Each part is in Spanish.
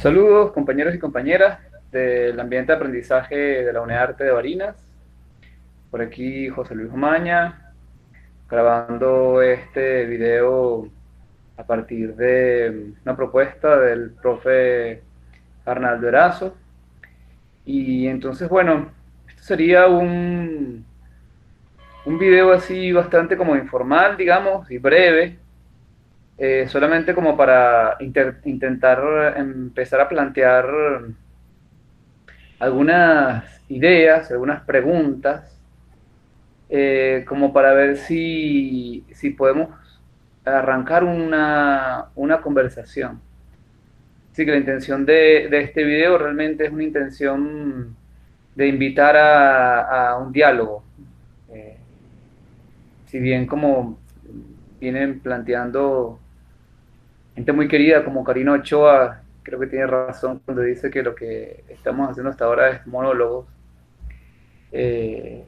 Saludos, compañeros y compañeras del ambiente de aprendizaje de la UNEARTE de Barinas. Por aquí José Luis Omaña, grabando este video a partir de una propuesta del profe Arnaldo Erazo. Y entonces, bueno, esto sería un video así bastante como informal, digamos, y breve, solamente como para intentar empezar a plantear algunas ideas, algunas preguntas, como para ver si podemos arrancar una conversación. Así que la intención de este video realmente es una intención de invitar a un diálogo. Eh, si bien como vienen planteando gente muy querida como Karina Ochoa, creo que tiene razón cuando dice que lo que estamos haciendo hasta ahora es monólogos. Eh,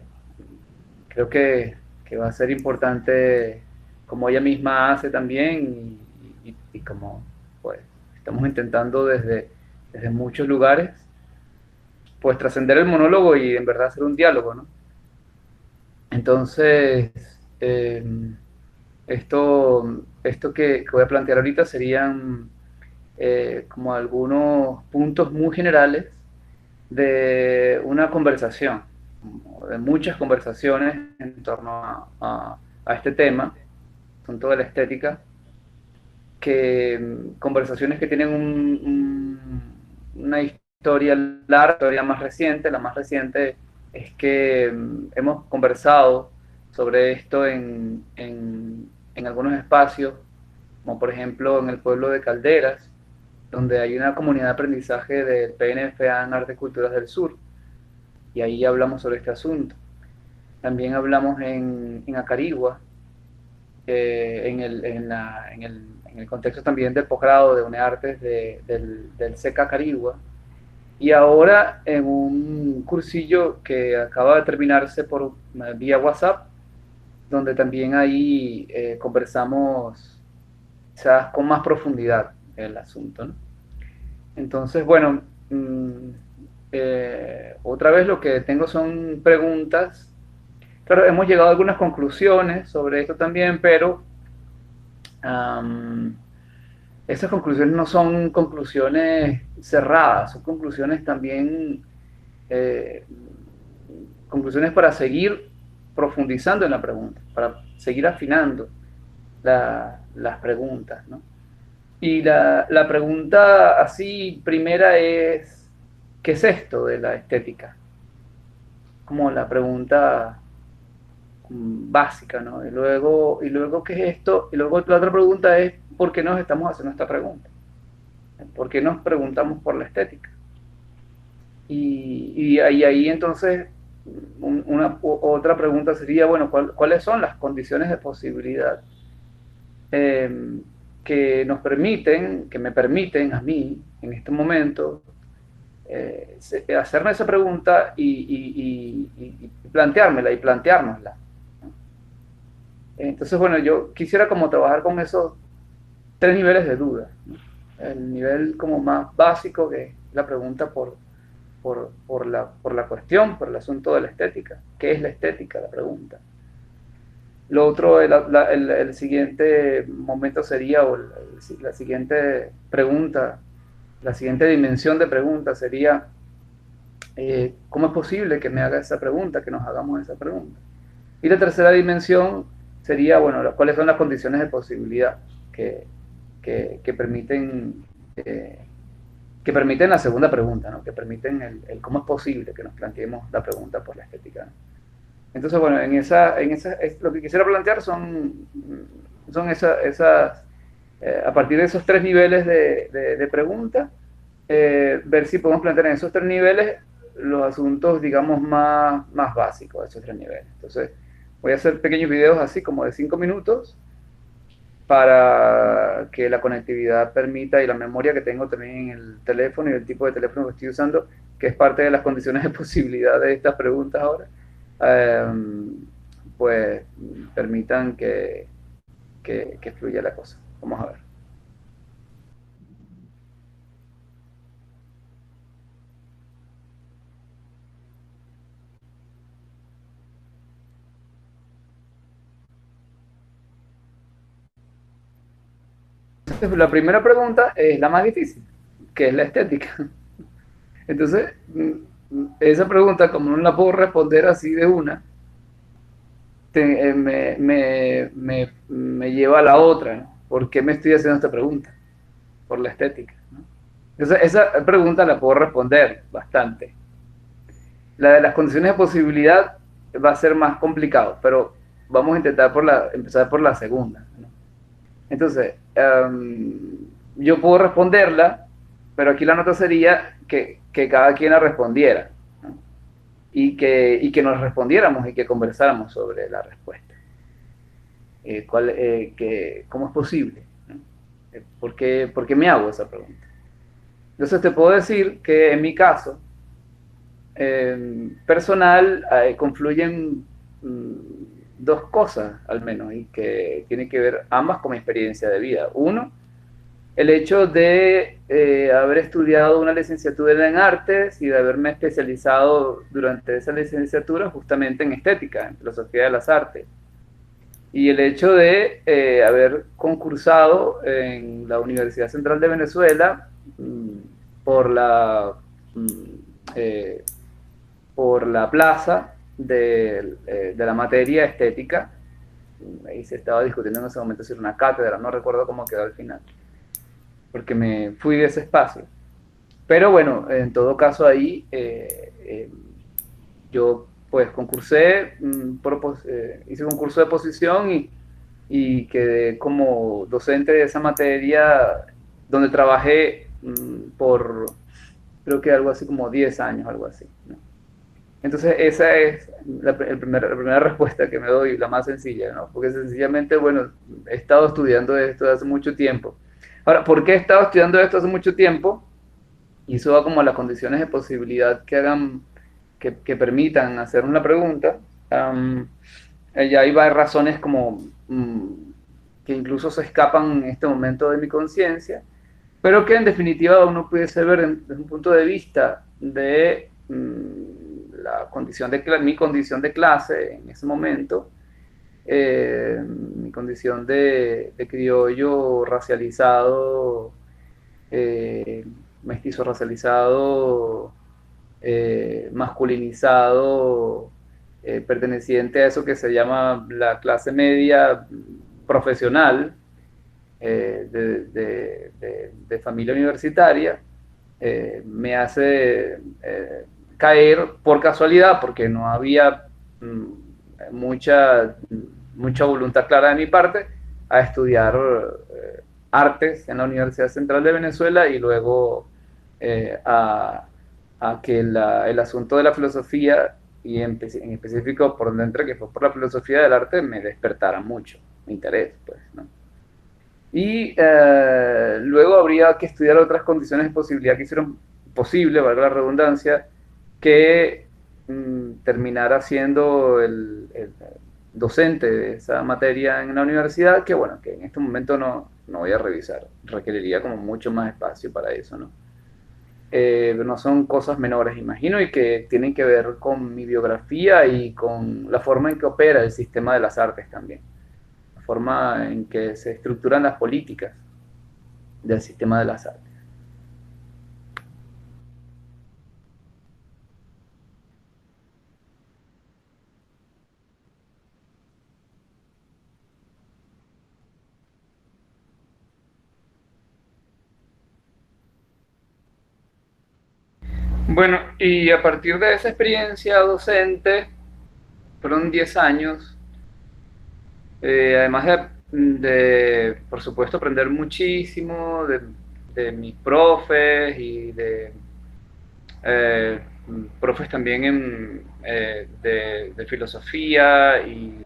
Creo que va a ser importante, como ella misma hace también, y como pues estamos intentando desde muchos lugares, pues trascender el monólogo y en verdad hacer un diálogo, ¿no? Entonces, eh, esto que voy a plantear ahorita serían como algunos puntos muy generales de una conversación, de muchas conversaciones en torno a este tema, asunto de la estética, conversaciones que tienen una historia larga, historia más reciente. La más reciente es que hemos conversado sobre esto en algunos espacios, como por ejemplo en el pueblo de Calderas, donde hay una comunidad de aprendizaje del PNFA en Arte y Culturas del Sur, y ahí hablamos sobre este asunto. También hablamos en Acarigua, en el contexto también del posgrado de UNEARTES del SECA Acarigua, y ahora en un cursillo que acaba de terminarse por vía WhatsApp, donde también ahí conversamos quizás con más profundidad el asunto, ¿no? Entonces, bueno, otra vez lo que tengo son preguntas. Claro, hemos llegado a algunas conclusiones sobre esto también, pero um, esas conclusiones no son conclusiones cerradas, son conclusiones también, eh, conclusiones para seguir profundizando en la pregunta, para seguir afinando las preguntas, ¿no? Y la pregunta así primera es, ¿qué es esto de la estética? Como la pregunta básica, ¿no? Y luego, ¿qué es esto? Y luego la otra pregunta es, ¿por qué nos estamos haciendo esta pregunta? ¿Por qué nos preguntamos por la estética? Y ahí entonces otra pregunta sería, bueno, ¿cuáles son las condiciones de posibilidad eh, que me permiten a mí en este momento hacerme esa pregunta y planteármela y planteárnosla? Entonces, bueno, yo quisiera como trabajar con esos tres niveles de duda, ¿no? El nivel como más básico, que es la pregunta por la cuestión, por el asunto de la estética. ¿Qué es la estética? La pregunta. Lo otro, el siguiente momento sería, la siguiente pregunta, la siguiente dimensión de pregunta sería, ¿cómo es posible que me haga esa pregunta, que nos hagamos esa pregunta? Y la tercera dimensión sería, bueno, cuáles son las condiciones de posibilidad que, que permiten, eh, que permiten la segunda pregunta, ¿no? Que permiten el cómo es posible que nos planteemos la pregunta por la estética, ¿no? Entonces, bueno, lo que quisiera plantear son a partir de esos tres niveles de pregunta, ver si podemos plantear en esos tres niveles los asuntos, digamos, más básicos de esos tres niveles. Entonces, voy a hacer pequeños videos así como de 5 minutos para que la conectividad permita y la memoria que tengo también en el teléfono y el tipo de teléfono que estoy usando, que es parte de las condiciones de posibilidad de estas preguntas ahora, eh, pues permitan que fluya la cosa. Vamos a ver. Entonces, la primera pregunta es la más difícil, que es la estética. Entonces, esa pregunta, como no la puedo responder así de una, me lleva a la otra, ¿no? ¿Por qué me estoy haciendo esta pregunta? Por la estética, ¿no? Entonces, esa pregunta la puedo responder bastante. La de las condiciones de posibilidad va a ser más complicado, pero vamos a intentar empezar por la segunda, ¿no? Entonces, yo puedo responderla, pero aquí la nota sería que cada quien la respondiera, ¿no? Y que nos respondiéramos y que conversáramos sobre la respuesta. ¿Cómo es posible? ¿No? ¿Por qué me hago esa pregunta? Entonces te puedo decir que en mi caso personal confluyen dos cosas al menos y que tienen que ver ambas con mi experiencia de vida. Uno, el hecho de haber estudiado una licenciatura en artes y de haberme especializado durante esa licenciatura justamente en estética, en filosofía de las artes. Y el hecho de haber concursado en la Universidad Central de Venezuela por mm, eh, por la plaza de la materia estética. Ahí se estaba discutiendo en ese momento si era una cátedra, no recuerdo cómo quedó al final, porque me fui de ese espacio. Pero bueno, en todo caso ahí yo pues concursé, hice un curso de posición y quedé como docente de esa materia donde trabajé por creo que algo así como 10 años, algo así, ¿no? Entonces esa es la primera respuesta que me doy, la más sencilla, ¿no? Porque sencillamente, bueno, he estado estudiando esto hace mucho tiempo. Ahora, ¿por qué he estado estudiando esto hace mucho tiempo? Y eso va como a las condiciones de posibilidad que hagan, que permitan hacer una pregunta. Ya hay varias razones como que incluso se escapan en este momento de mi conciencia, pero que en definitiva uno pudiese ver desde un punto de vista de la condición mi condición de clase en ese momento, mi condición de criollo racializado, eh, mestizo racializado, masculinizado, perteneciente a eso que se llama la clase media profesional, de familia universitaria, me hace caer por casualidad, porque no había mucha, mucha voluntad clara de mi parte, a estudiar artes en la Universidad Central de Venezuela y luego a que el asunto de la filosofía y en específico por donde entré, que fue por la filosofía del arte, me despertara mucho mi interés, pues, ¿no? Y luego habría que estudiar otras condiciones de posibilidad que hicieron posible, valga la redundancia, que terminara siendo el docente de esa materia en la universidad, que bueno, que en este momento no voy a revisar, requeriría como mucho más espacio para eso, ¿no? No son cosas menores, imagino, y que tienen que ver con mi biografía y con la forma en que opera el sistema de las artes también, la forma en que se estructuran las políticas del sistema de las artes. Bueno, y a partir de esa experiencia docente, fueron 10 años, además por supuesto, aprender muchísimo de mis profes y de eh, profes también de filosofía y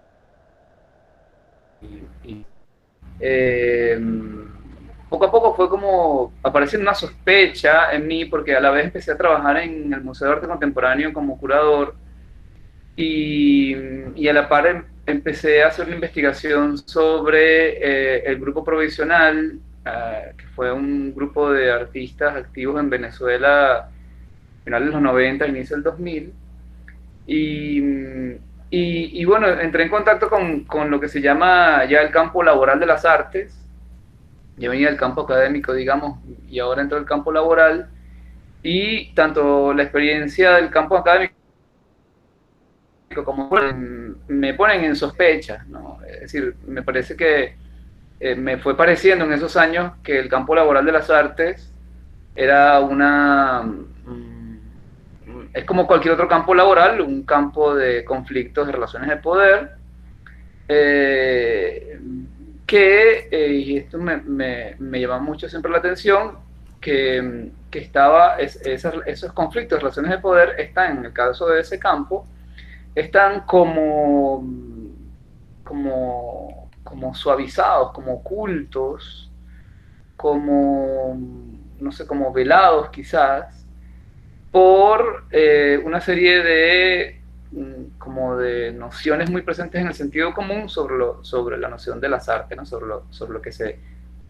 eh, poco a poco fue como apareciendo una sospecha en mí, porque a la vez empecé a trabajar en el Museo de Arte Contemporáneo como curador y a la par empecé a hacer una investigación sobre el grupo provisional, que fue un grupo de artistas activos en Venezuela finales de los 90, inicio del 2000. Y, y bueno, entré en contacto con lo que se llama ya el campo laboral de las artes, Yo venía del campo académico, digamos, y ahora entro al campo laboral, y tanto la experiencia del campo académico como me ponen en sospecha, ¿no? Es decir, me parece que me fue pareciendo en esos años que el campo laboral de las artes era es como cualquier otro campo laboral, un campo de conflictos, de relaciones de poder, eh, y esto me llama mucho siempre la atención, que esos conflictos, relaciones de poder, están, en el caso de ese campo, están como suavizados, como ocultos, como, no sé, como velados quizás, por una serie de como de nociones muy presentes en el sentido común sobre la noción de las artes, ¿no? Sobre lo que se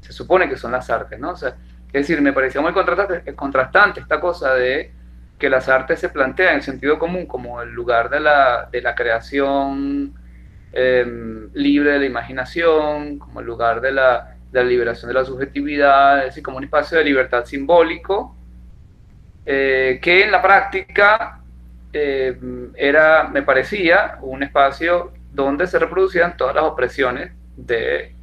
supone que son las artes, ¿no? O sea, es decir, me parecía muy contrastante esta cosa de que las artes se plantean en el sentido común como el lugar de la creación libre de la imaginación, como el lugar de la liberación de la subjetividad, es decir, como un espacio de libertad simbólico, que en la práctica me parecía un espacio donde se reproducían todas las opresiones de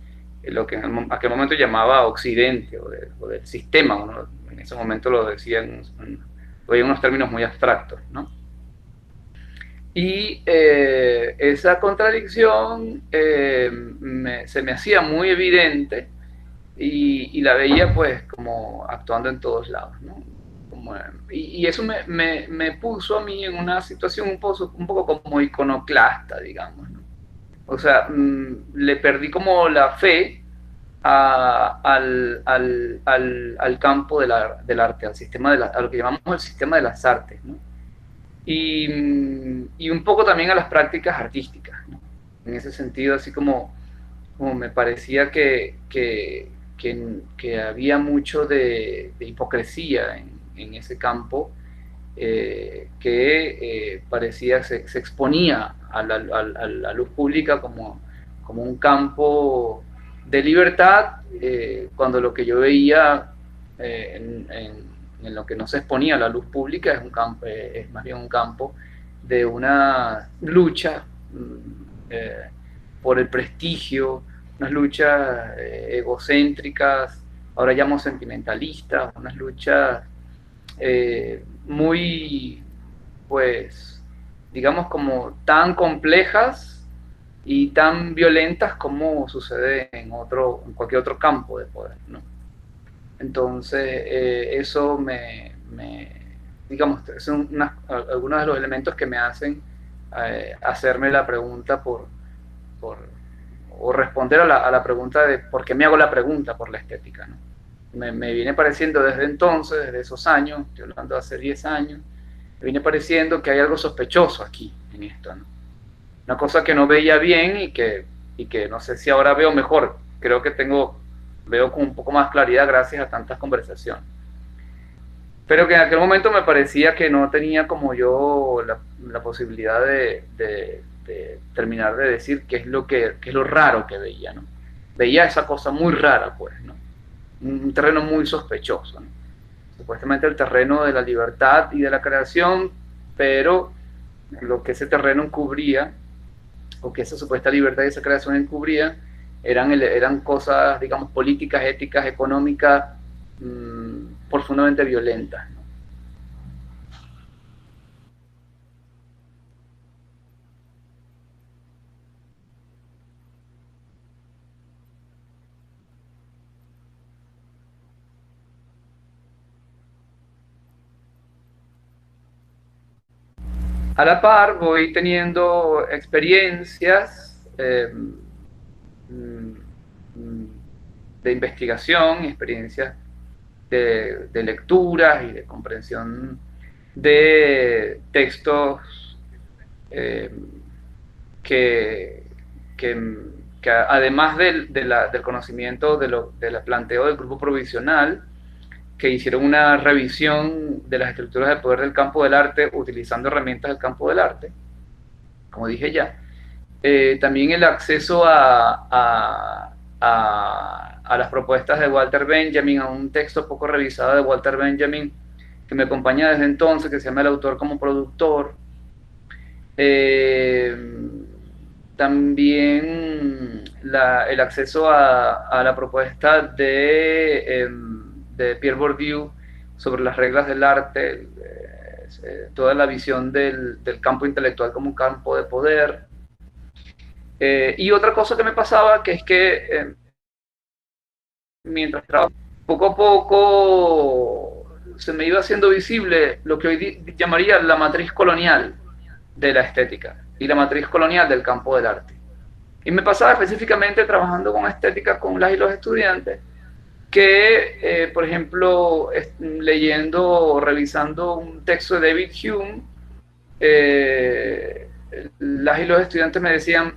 lo que en aquel momento llamaba Occidente o del sistema, ¿no? En ese momento lo decían en unos términos muy abstractos, ¿no? Y esa contradicción se me hacía muy evidente y la veía pues como actuando en todos lados, ¿no? Y eso me puso a mí en una situación un poco como iconoclasta, digamos, ¿no? O sea, le perdí como la fe al campo del arte, al sistema a lo que llamamos el sistema de las artes, ¿no? Y un poco también a las prácticas artísticas, ¿no? En ese sentido, así como me parecía que había mucho de hipocresía en ese campo, que parecía se exponía a la luz pública como un campo de libertad, cuando lo que yo veía en lo que no se exponía a la luz pública es más bien un campo de una lucha eh, por el prestigio, unas luchas egocéntricas, ahora llamo sentimentalistas, unas luchas muy, pues, digamos, como tan complejas y tan violentas como sucede en cualquier otro campo de poder, ¿no? Entonces, eso digamos, son algunos de los elementos que me hacen hacerme la pregunta por o responder a la pregunta de por qué me hago la pregunta por la estética, ¿no? Me viene pareciendo desde entonces, desde esos años, estoy hablando de hace 10 años, me viene pareciendo que hay algo sospechoso aquí, en esto, ¿no? Una cosa que no veía bien y que no sé si ahora veo mejor, creo que veo con un poco más claridad gracias a tantas conversaciones. Pero que en aquel momento me parecía que no tenía como yo la posibilidad de terminar de decir qué es lo raro que veía, ¿no? Veía esa cosa muy rara, pues, ¿no? Un terreno muy sospechoso, ¿no? Supuestamente el terreno de la libertad y de la creación, pero lo que ese terreno encubría, o que esa supuesta libertad y esa creación encubría, eran cosas, digamos, políticas, éticas, económicas, profundamente violentas, ¿no? A la par voy teniendo experiencias de investigación, experiencias de lecturas y de comprensión de textos eh, que, que, que, además del conocimiento del planteo del grupo provisional, que hicieron una revisión de las estructuras de poder del campo del arte utilizando herramientas del campo del arte, como dije ya. También el acceso a las propuestas de Walter Benjamin, a un texto poco revisado de Walter Benjamin, que me acompaña desde entonces, que se llama El autor como productor. Eh, También el acceso a la propuesta de Pierre Bourdieu sobre las reglas del arte, toda la visión del campo intelectual como un campo de poder. Y otra cosa que me pasaba, que es que mientras trabajaba, poco a poco se me iba haciendo visible lo que hoy llamaría la matriz colonial de la estética y la matriz colonial del campo del arte. Y me pasaba específicamente trabajando con estética con las y los estudiantes, que, por ejemplo, leyendo o revisando un texto de David Hume, las y los estudiantes me decían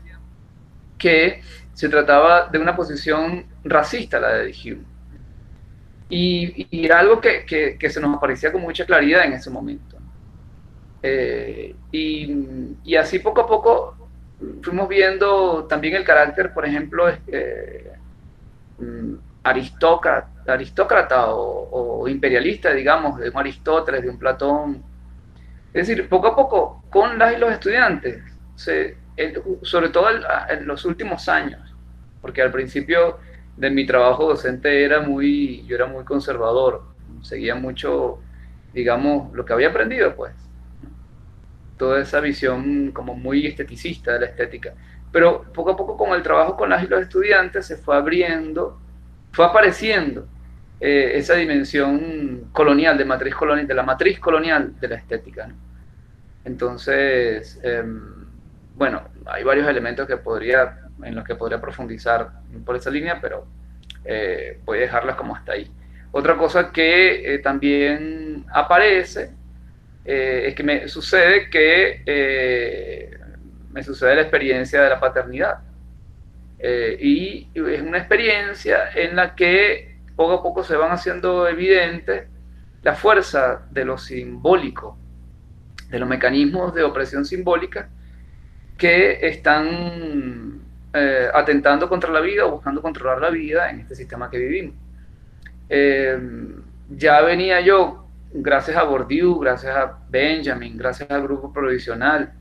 que se trataba de una posición racista la de Hume. Y era algo que se nos aparecía con mucha claridad en ese momento. Y así poco a poco fuimos viendo también el carácter, por ejemplo, aristócrata o imperialista, digamos, de un Aristóteles, de un Platón. Es decir, poco a poco, con las y los estudiantes, sobre todo en los últimos años, porque al principio de mi trabajo docente yo era muy conservador, seguía mucho, digamos, lo que había aprendido, pues, toda esa visión como muy esteticista de la estética. Pero poco a poco con el trabajo con las y los estudiantes se fue abriendo, fue apareciendo esa dimensión colonial, de la matriz colonial de la estética, ¿no? Entonces, bueno, hay varios elementos en los que podría profundizar por esa línea, pero voy a dejarlas como hasta ahí. Otra cosa que también aparece es que me sucede la experiencia de la paternidad. Y es una experiencia en la que poco a poco se van haciendo evidente la fuerza de lo simbólico, de los mecanismos de opresión simbólica que están atentando contra la vida o buscando controlar la vida en este sistema que vivimos. Ya venía yo, gracias a Bourdieu, gracias a Benjamin, gracias al grupo provisional,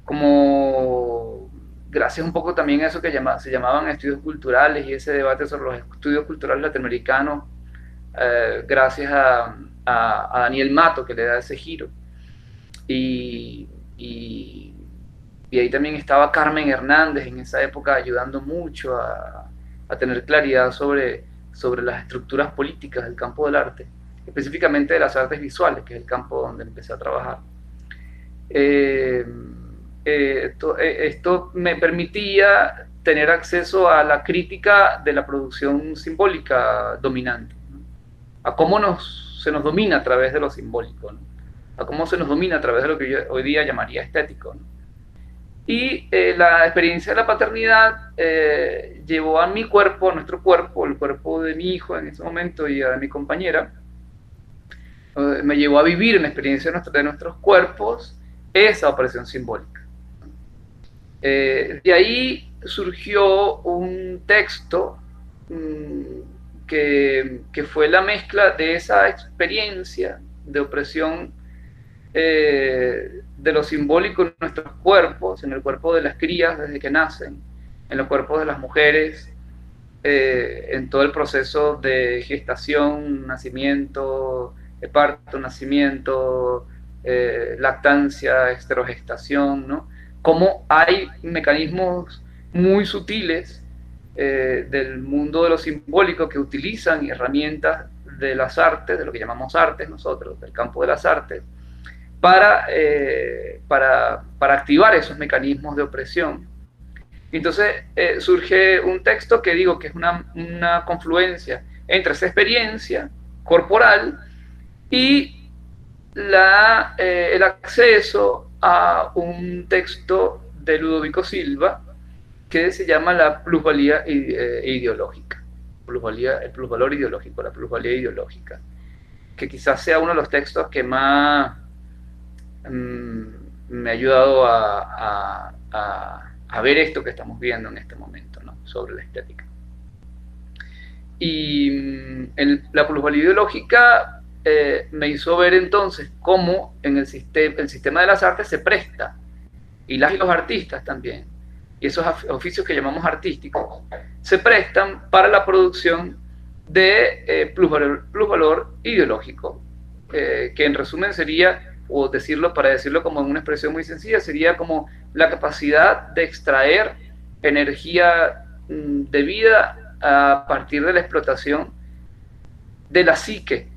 como gracias un poco también a eso que se llamaban estudios culturales y ese debate sobre los estudios culturales latinoamericanos, gracias a Daniel Mato, que le da ese giro. Y, y, y ahí también estaba Carmen Hernández en esa época ayudando mucho a tener claridad sobre las estructuras políticas del campo del arte, específicamente de las artes visuales, que es el campo donde empecé a trabajar. Esto me permitía tener acceso a la crítica de la producción simbólica dominante, ¿no? A cómo se nos domina a través de lo simbólico, ¿no? A cómo se nos domina a través de lo que yo hoy día llamaría estético, ¿no? Y la experiencia de la paternidad llevó a mi cuerpo, a nuestro cuerpo, el cuerpo de mi hijo en ese momento y a mi compañera, me llevó a vivir en la experiencia de nuestros cuerpos esa opresión simbólica. De ahí surgió un texto que fue la mezcla de esa experiencia de opresión de lo simbólico en nuestros cuerpos, en el cuerpo de las crías desde que nacen, en los cuerpos de las mujeres, en todo el proceso de gestación, nacimiento, parto, nacimiento, lactancia, esterogestación, ¿no? Cómo hay mecanismos muy sutiles del mundo de lo simbólico que utilizan herramientas de las artes, de lo que llamamos artes nosotros, del campo de las artes, para activar esos mecanismos de opresión. Entonces surge un texto que digo que es una confluencia entre esa experiencia corporal y el acceso a un texto de Ludovico Silva que se llama la plusvalía ideológica, el plusvalor ideológico, la plusvalía ideológica, que quizás sea uno de los textos que más me ha ayudado a ver esto que estamos viendo en este momento, ¿no? Sobre la estética. Y la plusvalía ideológica me hizo ver entonces cómo en el sistema de las artes se presta, y los artistas también, y esos oficios que llamamos artísticos, se prestan para la producción de plusvalor ideológico, que en resumen sería, o decirlo para decirlo como en una expresión muy sencilla, sería como la capacidad de extraer energía de vida a partir de la explotación de la psique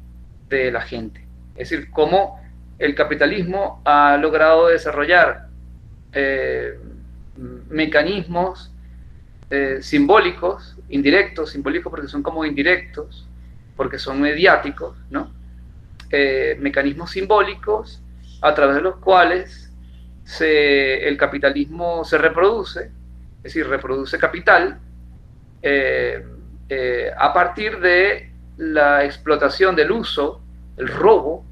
de la gente. Es decir, cómo el capitalismo ha logrado desarrollar mecanismos simbólicos, indirectos, simbólicos porque son como indirectos, porque son mediáticos, ¿no? Mecanismos simbólicos a través de los cuales el capitalismo se reproduce, es decir, reproduce capital, a partir de la explotación del uso, el robo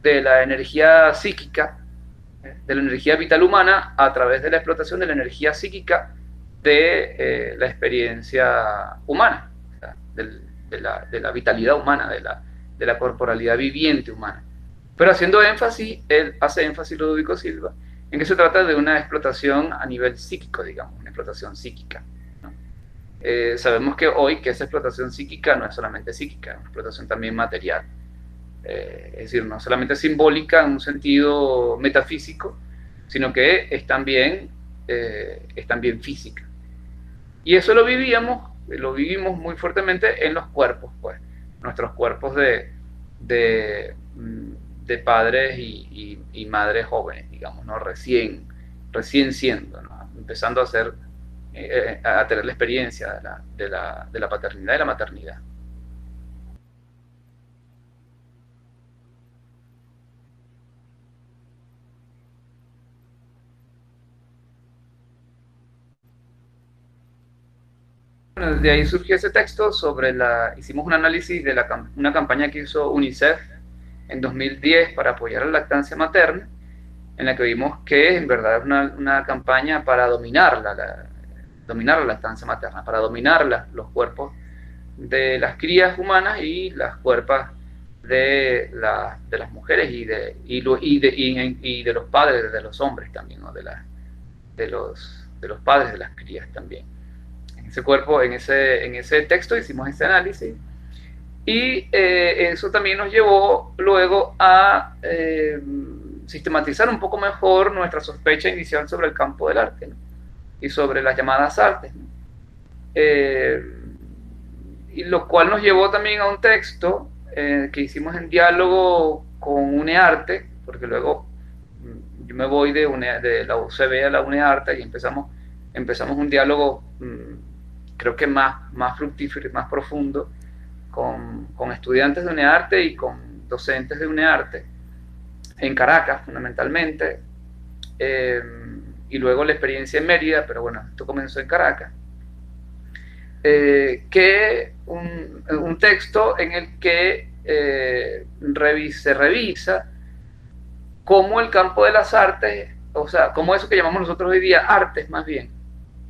de la energía psíquica, de la energía vital humana, a través de la explotación de la energía psíquica de la experiencia humana, o sea, de la vitalidad humana, de la corporalidad viviente humana. Pero haciendo énfasis, él hace énfasis, Ludovico Silva, en que se trata de una explotación a nivel psíquico, digamos, una explotación psíquica, ¿no? Sabemos que hoy que esa explotación psíquica no es solamente psíquica, es una explotación también material. Es decir, no solamente simbólica en un sentido metafísico, sino que es también física. Y eso lo vivimos muy fuertemente en los cuerpos, pues, nuestros cuerpos de padres y madres jóvenes, digamos, ¿no? Recién siendo, ¿no? Empezando a tener la experiencia de la paternidad y la maternidad. Bueno, de ahí surgió ese texto hicimos un análisis de una campaña que hizo UNICEF en 2010 para apoyar la lactancia materna, en la que vimos que en verdad es una campaña para dominar la lactancia materna, para dominar los cuerpos de las crías humanas y las cuerpos de las mujeres y de los padres, de los hombres también, ¿no? de los padres de las crías también. En ese texto hicimos ese análisis, y eso también nos llevó luego a sistematizar un poco mejor nuestra sospecha inicial sobre el campo del arte, ¿no? Y sobre las llamadas artes, ¿no? Y lo cual nos llevó también a un texto que hicimos en diálogo con UNEARTE, porque luego yo me voy de la UCB a la UNEARTE y empezamos un diálogo creo que más fructífero y más profundo con estudiantes de UNEARTE y con docentes de UNEARTE en Caracas fundamentalmente, y luego la experiencia en Mérida, pero bueno, esto comenzó en Caracas, que un texto en el que se revisa cómo el campo de las artes, o sea, cómo eso que llamamos nosotros hoy día artes más bien,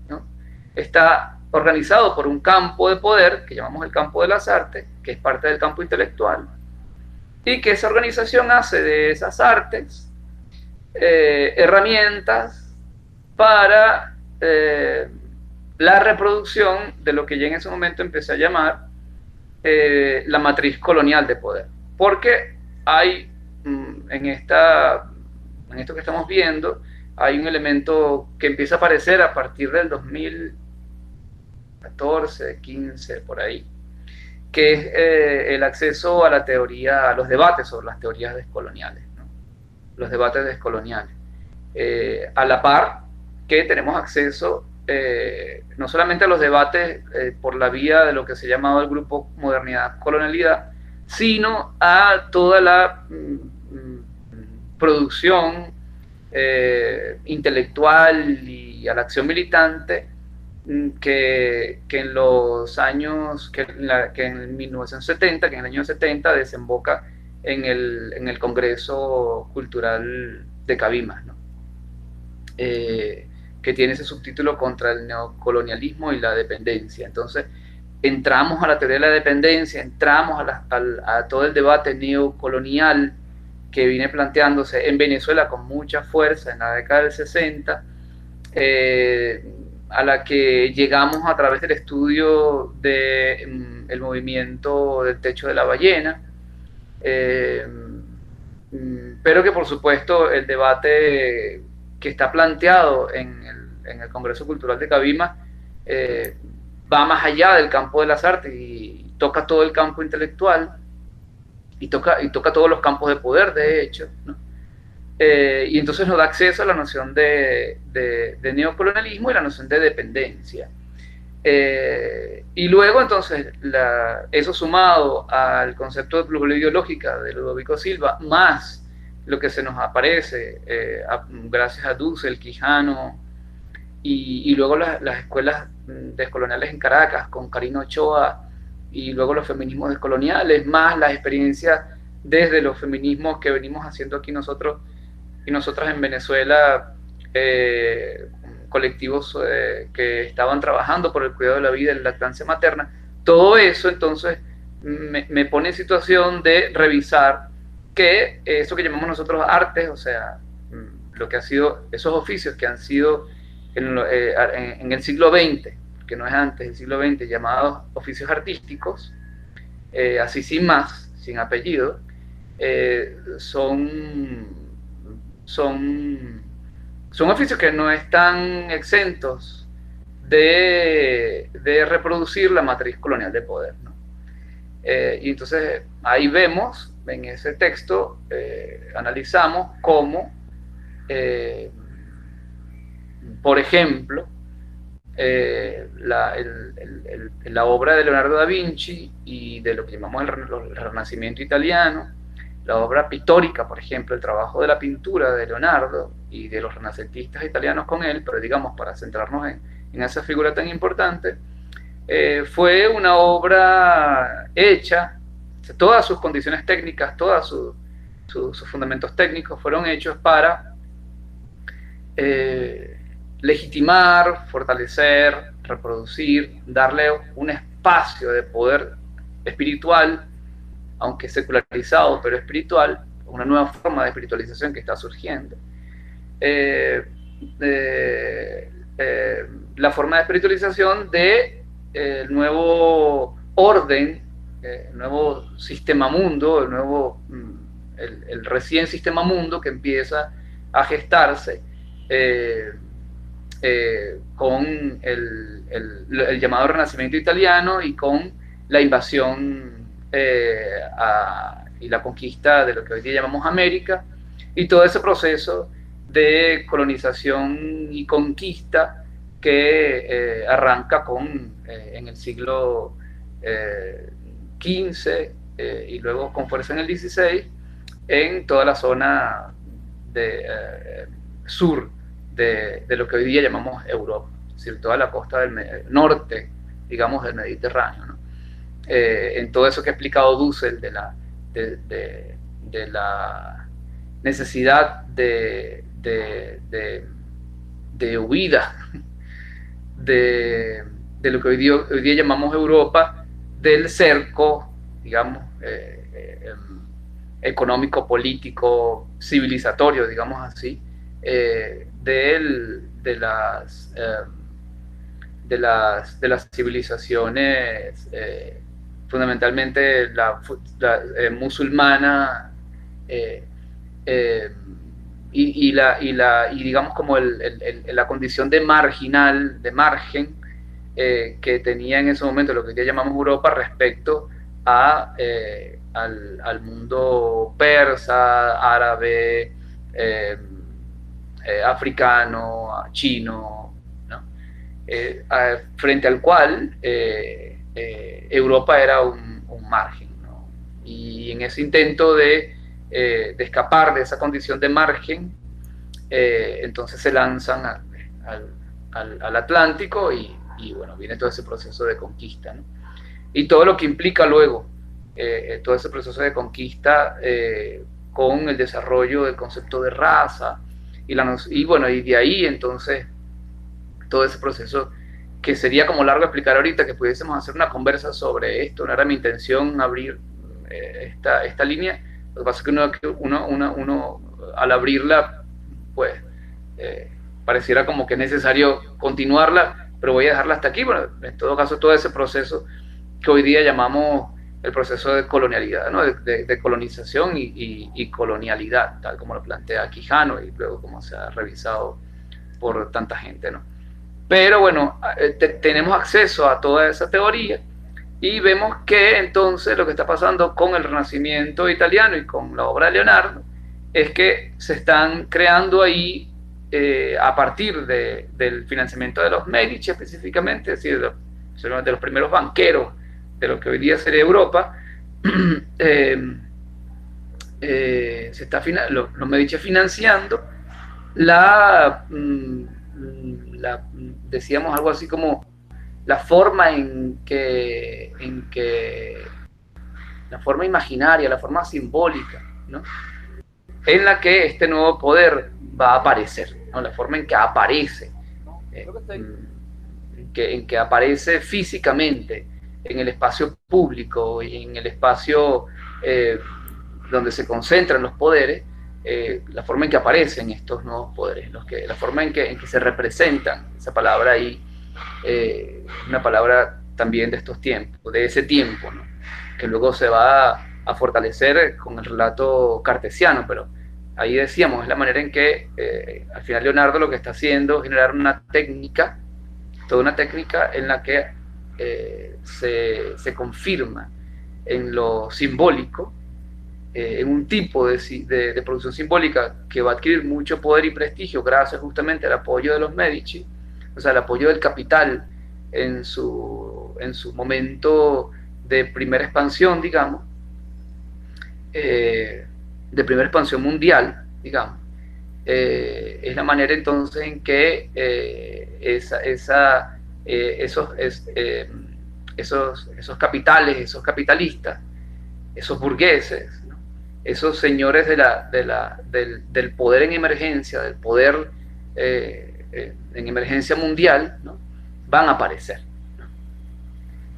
¿no? Está organizado por un campo de poder que llamamos el campo de las artes, que es parte del campo intelectual, y que esa organización hace de esas artes herramientas para la reproducción de lo que ya en ese momento empecé a llamar la matriz colonial de poder. Porque hay en esto que estamos viendo, hay un elemento que empieza a aparecer a partir del 2014, 15, por ahí, que es el acceso a la teoría, a los debates sobre las teorías descoloniales, ¿no? Los debates descoloniales. A la par que tenemos acceso no solamente a los debates por la vía de lo que se ha llamado el grupo Modernidad-Colonialidad, sino a toda la producción intelectual y a la acción militante que en los años, que en 1970, que en el año 70 desemboca en el Congreso Cultural de Cabimas, ¿no? Que tiene ese subtítulo contra el neocolonialismo y la dependencia. Entonces, entramos a la teoría de la dependencia, entramos a todo el debate neocolonial que viene planteándose en Venezuela con mucha fuerza en la década del 60, a la que llegamos a través del estudio del movimiento del techo de la ballena, pero que por supuesto el debate que está planteado en el Congreso Cultural de Cabima va más allá del campo de las artes y toca todo el campo intelectual y toca todos los campos de poder, de hecho, ¿no? Y entonces nos da acceso a la noción de neocolonialismo y la noción de dependencia. Y luego entonces eso sumado al concepto de pluralidad ideológica de Ludovico Silva, más lo que se nos aparece gracias a Dussel, Quijano y luego las escuelas descoloniales en Caracas con Karina Ochoa y luego los feminismos descoloniales, más las experiencias desde los feminismos que venimos haciendo aquí nosotros y nosotras en Venezuela, colectivos que estaban trabajando por el cuidado de la vida y la lactancia materna. Todo eso entonces me pone en situación de revisar que eso que llamamos nosotros artes, o sea, lo que ha sido esos oficios que han sido en el siglo XX, que no es antes del siglo XX, llamados oficios artísticos, así sin más, sin apellido, son oficios que no están exentos de reproducir la matriz colonial de poder, ¿no? Y entonces ahí vemos, en ese texto, analizamos cómo, por ejemplo, la obra de Leonardo da Vinci y de lo que llamamos el Renacimiento italiano, la obra pictórica, por ejemplo, el trabajo de la pintura de Leonardo y de los renacentistas italianos con él, pero digamos para centrarnos en esa figura tan importante, fue una obra hecha, todas sus condiciones técnicas, todos sus fundamentos técnicos fueron hechos para legitimar, fortalecer, reproducir, darle un espacio de poder espiritual, aunque secularizado, pero espiritual, una nueva forma de espiritualización que está surgiendo. La forma de espiritualización del nuevo orden, el nuevo sistema mundo, el recién sistema mundo que empieza a gestarse con el llamado Renacimiento italiano y con la invasión y la conquista de lo que hoy día llamamos América, y todo ese proceso de colonización y conquista que arranca en el siglo XV y luego con fuerza en el XVI en toda la zona sur de lo que hoy día llamamos Europa, es decir, toda la costa del norte, digamos, del Mediterráneo, ¿no? En todo eso que ha explicado Dussel de la necesidad de huida de lo que hoy día llamamos Europa, del cerco, digamos, económico, político, civilizatorio, digamos así, de las civilizaciones fundamentalmente la musulmana y digamos como la condición de marginal, de margen que tenía en ese momento lo que ya llamamos Europa respecto al mundo persa, árabe, africano, chino, ¿no? Frente al cual Europa era un margen, ¿no? Y en ese intento de escapar de esa condición de margen, entonces se lanzan al Atlántico y bueno, viene todo ese proceso de conquista, ¿no? Y todo lo que implica luego todo ese proceso de conquista con el desarrollo del concepto de raza y bueno, y de ahí entonces todo ese proceso que sería como largo explicar ahorita, que pudiésemos hacer una conversa sobre esto. No era mi intención abrir esta línea. Lo que pasa es que uno al abrirla, pues pareciera como que es necesario continuarla, pero voy a dejarla hasta aquí. Bueno, en todo caso, todo ese proceso que hoy día llamamos el proceso de colonialidad, ¿no? de colonización y colonialidad, tal como lo plantea Quijano y luego como se ha revisado por tanta gente, ¿no? Pero bueno, tenemos acceso a toda esa teoría y vemos que entonces lo que está pasando con el Renacimiento italiano y con la obra de Leonardo es que se están creando ahí, a partir del financiamiento de los Medici específicamente, es decir, de los primeros banqueros de lo que hoy día sería Europa, se está los Medici financiando decíamos algo así como la forma la forma imaginaria, la forma simbólica, ¿no? En la que este nuevo poder va a aparecer, ¿no? La forma en que aparece, en que aparece físicamente en el espacio público y en el espacio donde se concentran los poderes, la forma en que aparecen estos nuevos poderes, la forma en que se representan. Esa palabra ahí, una palabra también de estos tiempos, de ese tiempo, ¿no? Que luego se va a fortalecer con el relato cartesiano, pero ahí decíamos, es la manera en que al final Leonardo lo que está haciendo es generar una técnica, toda una técnica en la que se confirma en lo simbólico, en un tipo de producción simbólica que va a adquirir mucho poder y prestigio gracias justamente al apoyo de los Medici, o sea, el apoyo del capital en su momento de primera expansión, digamos, de primera expansión mundial, digamos. Es la manera entonces en que esos capitales, esos capitalistas, esos burgueses, ¿no? Esos señores del poder en emergencia, del poder en emergencia mundial, ¿no? Van a aparecer, ¿no?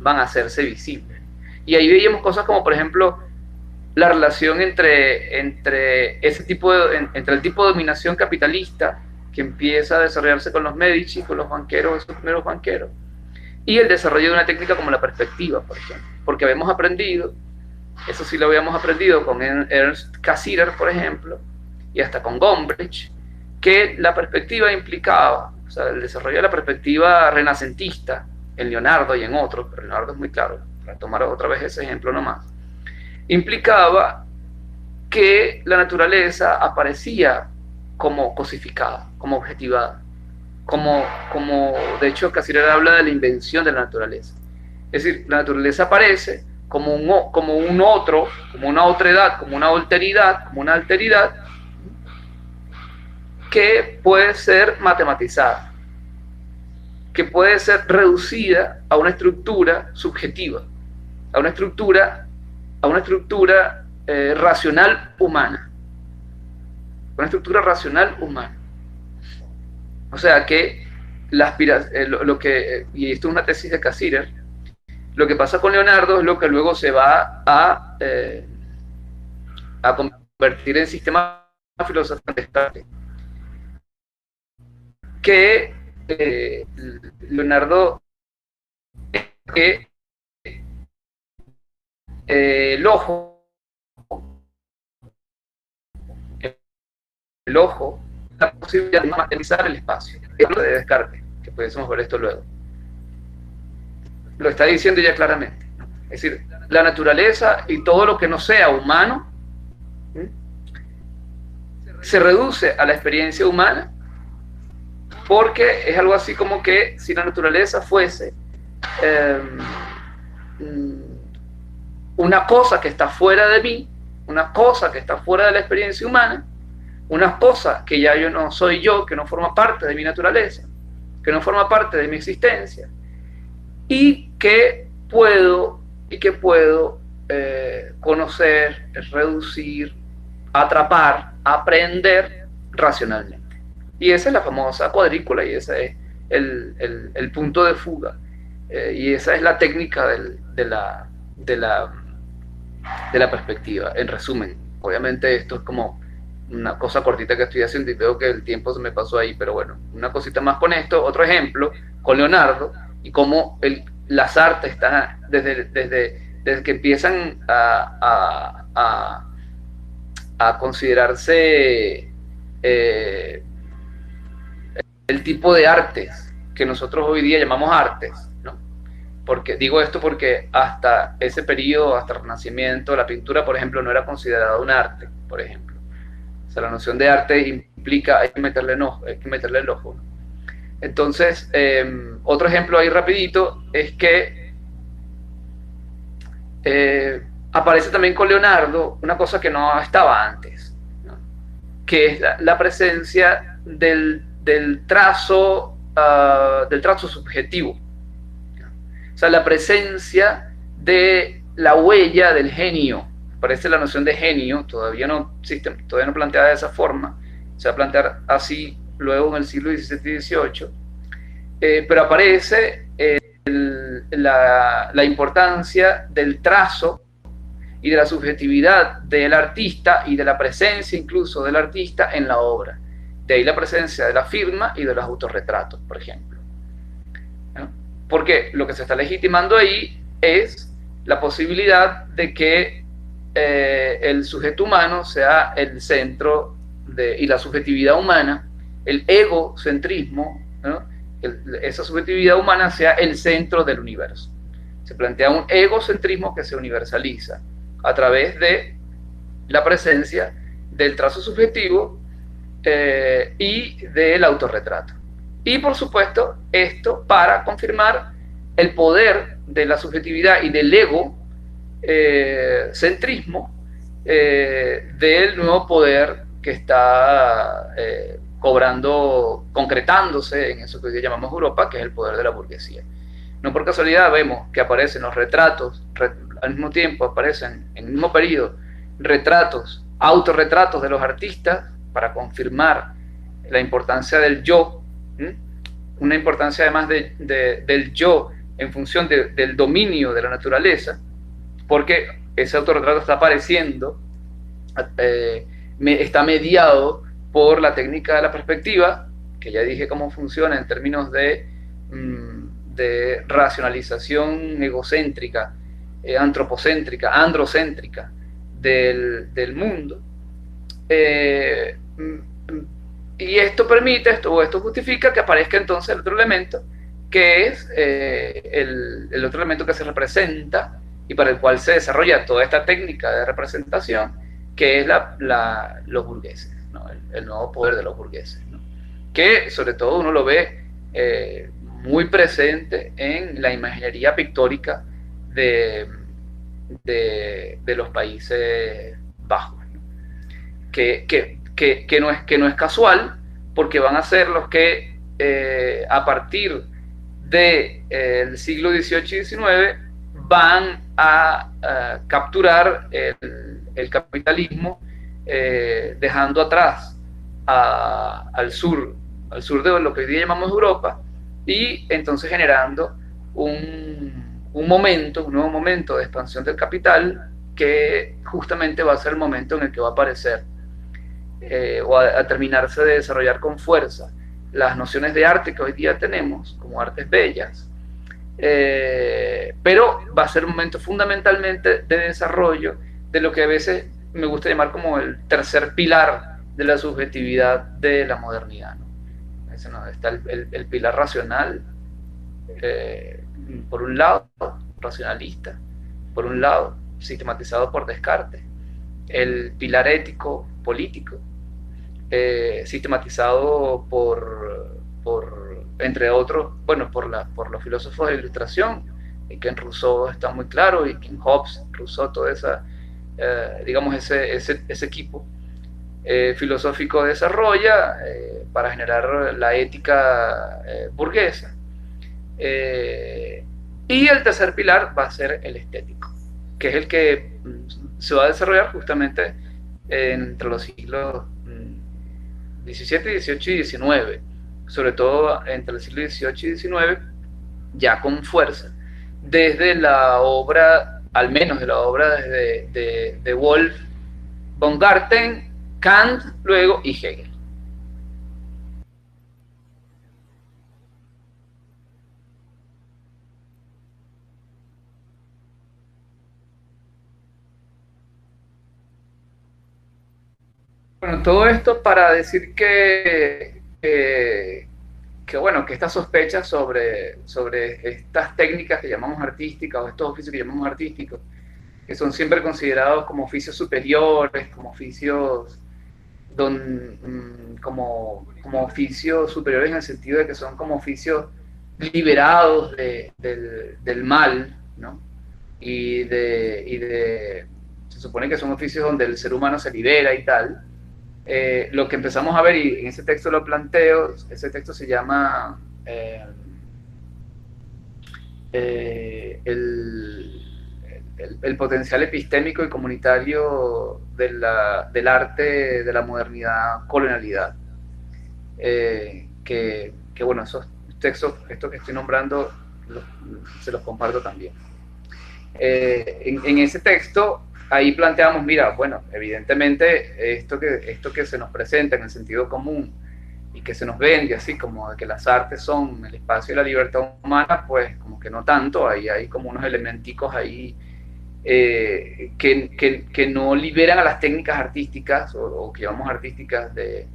Van a hacerse visibles. Y ahí veíamos cosas como, por ejemplo, la relación entre el tipo de dominación capitalista que empieza a desarrollarse con los Medici, con los banqueros, esos primeros banqueros, y el desarrollo de una técnica como la perspectiva, por ejemplo. Porque habíamos aprendido, eso sí lo habíamos aprendido con Ernst Cassirer, por ejemplo, y hasta con Gombrich, que la perspectiva implicaba, o sea, el desarrollo de la perspectiva renacentista en Leonardo y en otros, pero Leonardo es muy claro, para tomar otra vez ese ejemplo nomás, implicaba que la naturaleza aparecía como cosificada, como objetivada, como de hecho Cassirer habla de la invención de la naturaleza. Es decir, la naturaleza aparece como un otro, como una otredad, como una alteridad, que puede ser matematizada, que puede ser reducida a una estructura subjetiva, a una estructura racional humana. Una estructura racional humana. O sea que y esto es una tesis de Cassirer, lo que pasa con Leonardo es lo que luego se va a convertir en sistema filosófico que Leonardo, que el ojo, la posibilidad de materializar el espacio. Es lo de Descartes, que pudiésemos ver esto luego. Lo está diciendo ya claramente. Es decir, la naturaleza y todo lo que no sea humano se reduce a la experiencia humana, porque es algo así como que si la naturaleza fuese una cosa que está fuera de mí, una cosa que está fuera de la experiencia humana, una cosa que ya yo no soy yo, que no forma parte de mi naturaleza, que no forma parte de mi existencia, y que puedo conocer, reducir, atrapar, aprender racionalmente. Y esa es la famosa cuadrícula, y esa es el punto de fuga. Y esa es la técnica de la perspectiva. En resumen, obviamente esto es como una cosa cortita que estoy haciendo y veo que el tiempo se me pasó ahí, pero bueno, una cosita más con esto. Otro ejemplo, con Leonardo, y cómo las artes están desde que empiezan a considerarse el tipo de artes que nosotros hoy día llamamos artes, ¿no? Porque digo esto porque hasta ese periodo, hasta el Renacimiento, la pintura, por ejemplo, no era considerada un arte, por ejemplo. O sea, la noción de arte implica, hay que meterle el ojo, ¿no? Entonces, otro ejemplo ahí rapidito es que aparece también con Leonardo una cosa que no estaba antes, ¿no? Que es la presencia del trazo subjetivo. O sea, la presencia de la huella del genio. Aparece la noción de genio, todavía no planteada de esa forma, se va a plantear así luego en el siglo XVII y XVIII, pero aparece la importancia del trazo y de la subjetividad del artista y de la presencia incluso del artista en la obra. De ahí la presencia de la firma y de los autorretratos, por ejemplo. ¿No? Porque lo que se está legitimando ahí es la posibilidad de que el sujeto humano sea el centro y la subjetividad humana, el egocentrismo, ¿no? Esa subjetividad humana sea el centro del universo. Se plantea un egocentrismo que se universaliza a través de la presencia del trazo subjetivo y del autorretrato. Y por supuesto, esto para confirmar el poder de la subjetividad y del egocentrismo del nuevo poder que está concretándose en eso que hoy llamamos Europa, que es el poder de la burguesía. No por casualidad vemos que aparecen los retratos, al mismo tiempo aparecen en el mismo periodo autorretratos de los artistas para confirmar la importancia del yo, una importancia además del yo en función del dominio de la naturaleza, porque ese autorretrato está apareciendo, está mediado por la técnica de la perspectiva, que ya dije cómo funciona en términos de racionalización egocéntrica, antropocéntrica, androcéntrica del mundo. Y esto justifica que aparezca entonces el otro elemento, que es el otro elemento que se representa y para el cual se desarrolla toda esta técnica de representación, que es los burgueses, ¿no? El nuevo poder de los burgueses, ¿no? Que sobre todo uno lo ve muy presente en la imaginería pictórica de los Países Bajos, ¿no? Que no es casual, porque van a ser los que a partir del siglo XVIII y XIX van a capturar el capitalismo, dejando atrás al sur de lo que hoy día llamamos Europa, y entonces generando un nuevo momento de expansión del capital, que justamente va a ser el momento en el que va a aparecer o a terminarse de desarrollar con fuerza las nociones de arte que hoy día tenemos como artes bellas, pero va a ser un momento fundamentalmente de desarrollo de lo que a veces me gusta llamar como el tercer pilar de la subjetividad de la modernidad, ¿no? Está el pilar racional, por un lado, racionalista, por un lado, sistematizado por Descartes, el pilar ético, político, sistematizado por entre otros, bueno, por los filósofos de la Ilustración, y que en Rousseau está muy claro, y que en Hobbes, Rousseau, toda esa, digamos, ese equipo filosófico desarrolla para generar la ética burguesa. Y el tercer pilar va a ser el estético, que es el que se va a desarrollar justamente entre los siglos XVII, XVIII y XIX, sobre todo entre el siglo XVIII y XIX, ya con fuerza, desde la obra, al menos de la obra de Wolf, Baumgarten, Kant, luego y Hegel. Bueno, todo esto para decir bueno, que estas sospechas sobre estas técnicas que llamamos artísticas o estos oficios que llamamos artísticos, que son siempre considerados como oficios superiores, como oficios como oficios superiores en el sentido de que son como oficios liberados del mal, ¿no? Se supone que son oficios donde el ser humano se libera y tal. Lo que empezamos a ver, y en ese texto lo planteo, ese texto se llama el potencial epistémico y comunitario del arte de la modernidad colonialidad. Bueno, esos textos, estos que estoy nombrando, se los comparto también. En ese texto, ahí planteamos, mira, bueno, evidentemente esto que se nos presenta en el sentido común y que se nos vende así como de que las artes son el espacio de la libertad humana, pues como que no tanto, ahí hay como unos elementicos ahí que no liberan a las técnicas artísticas o que llamamos artísticas de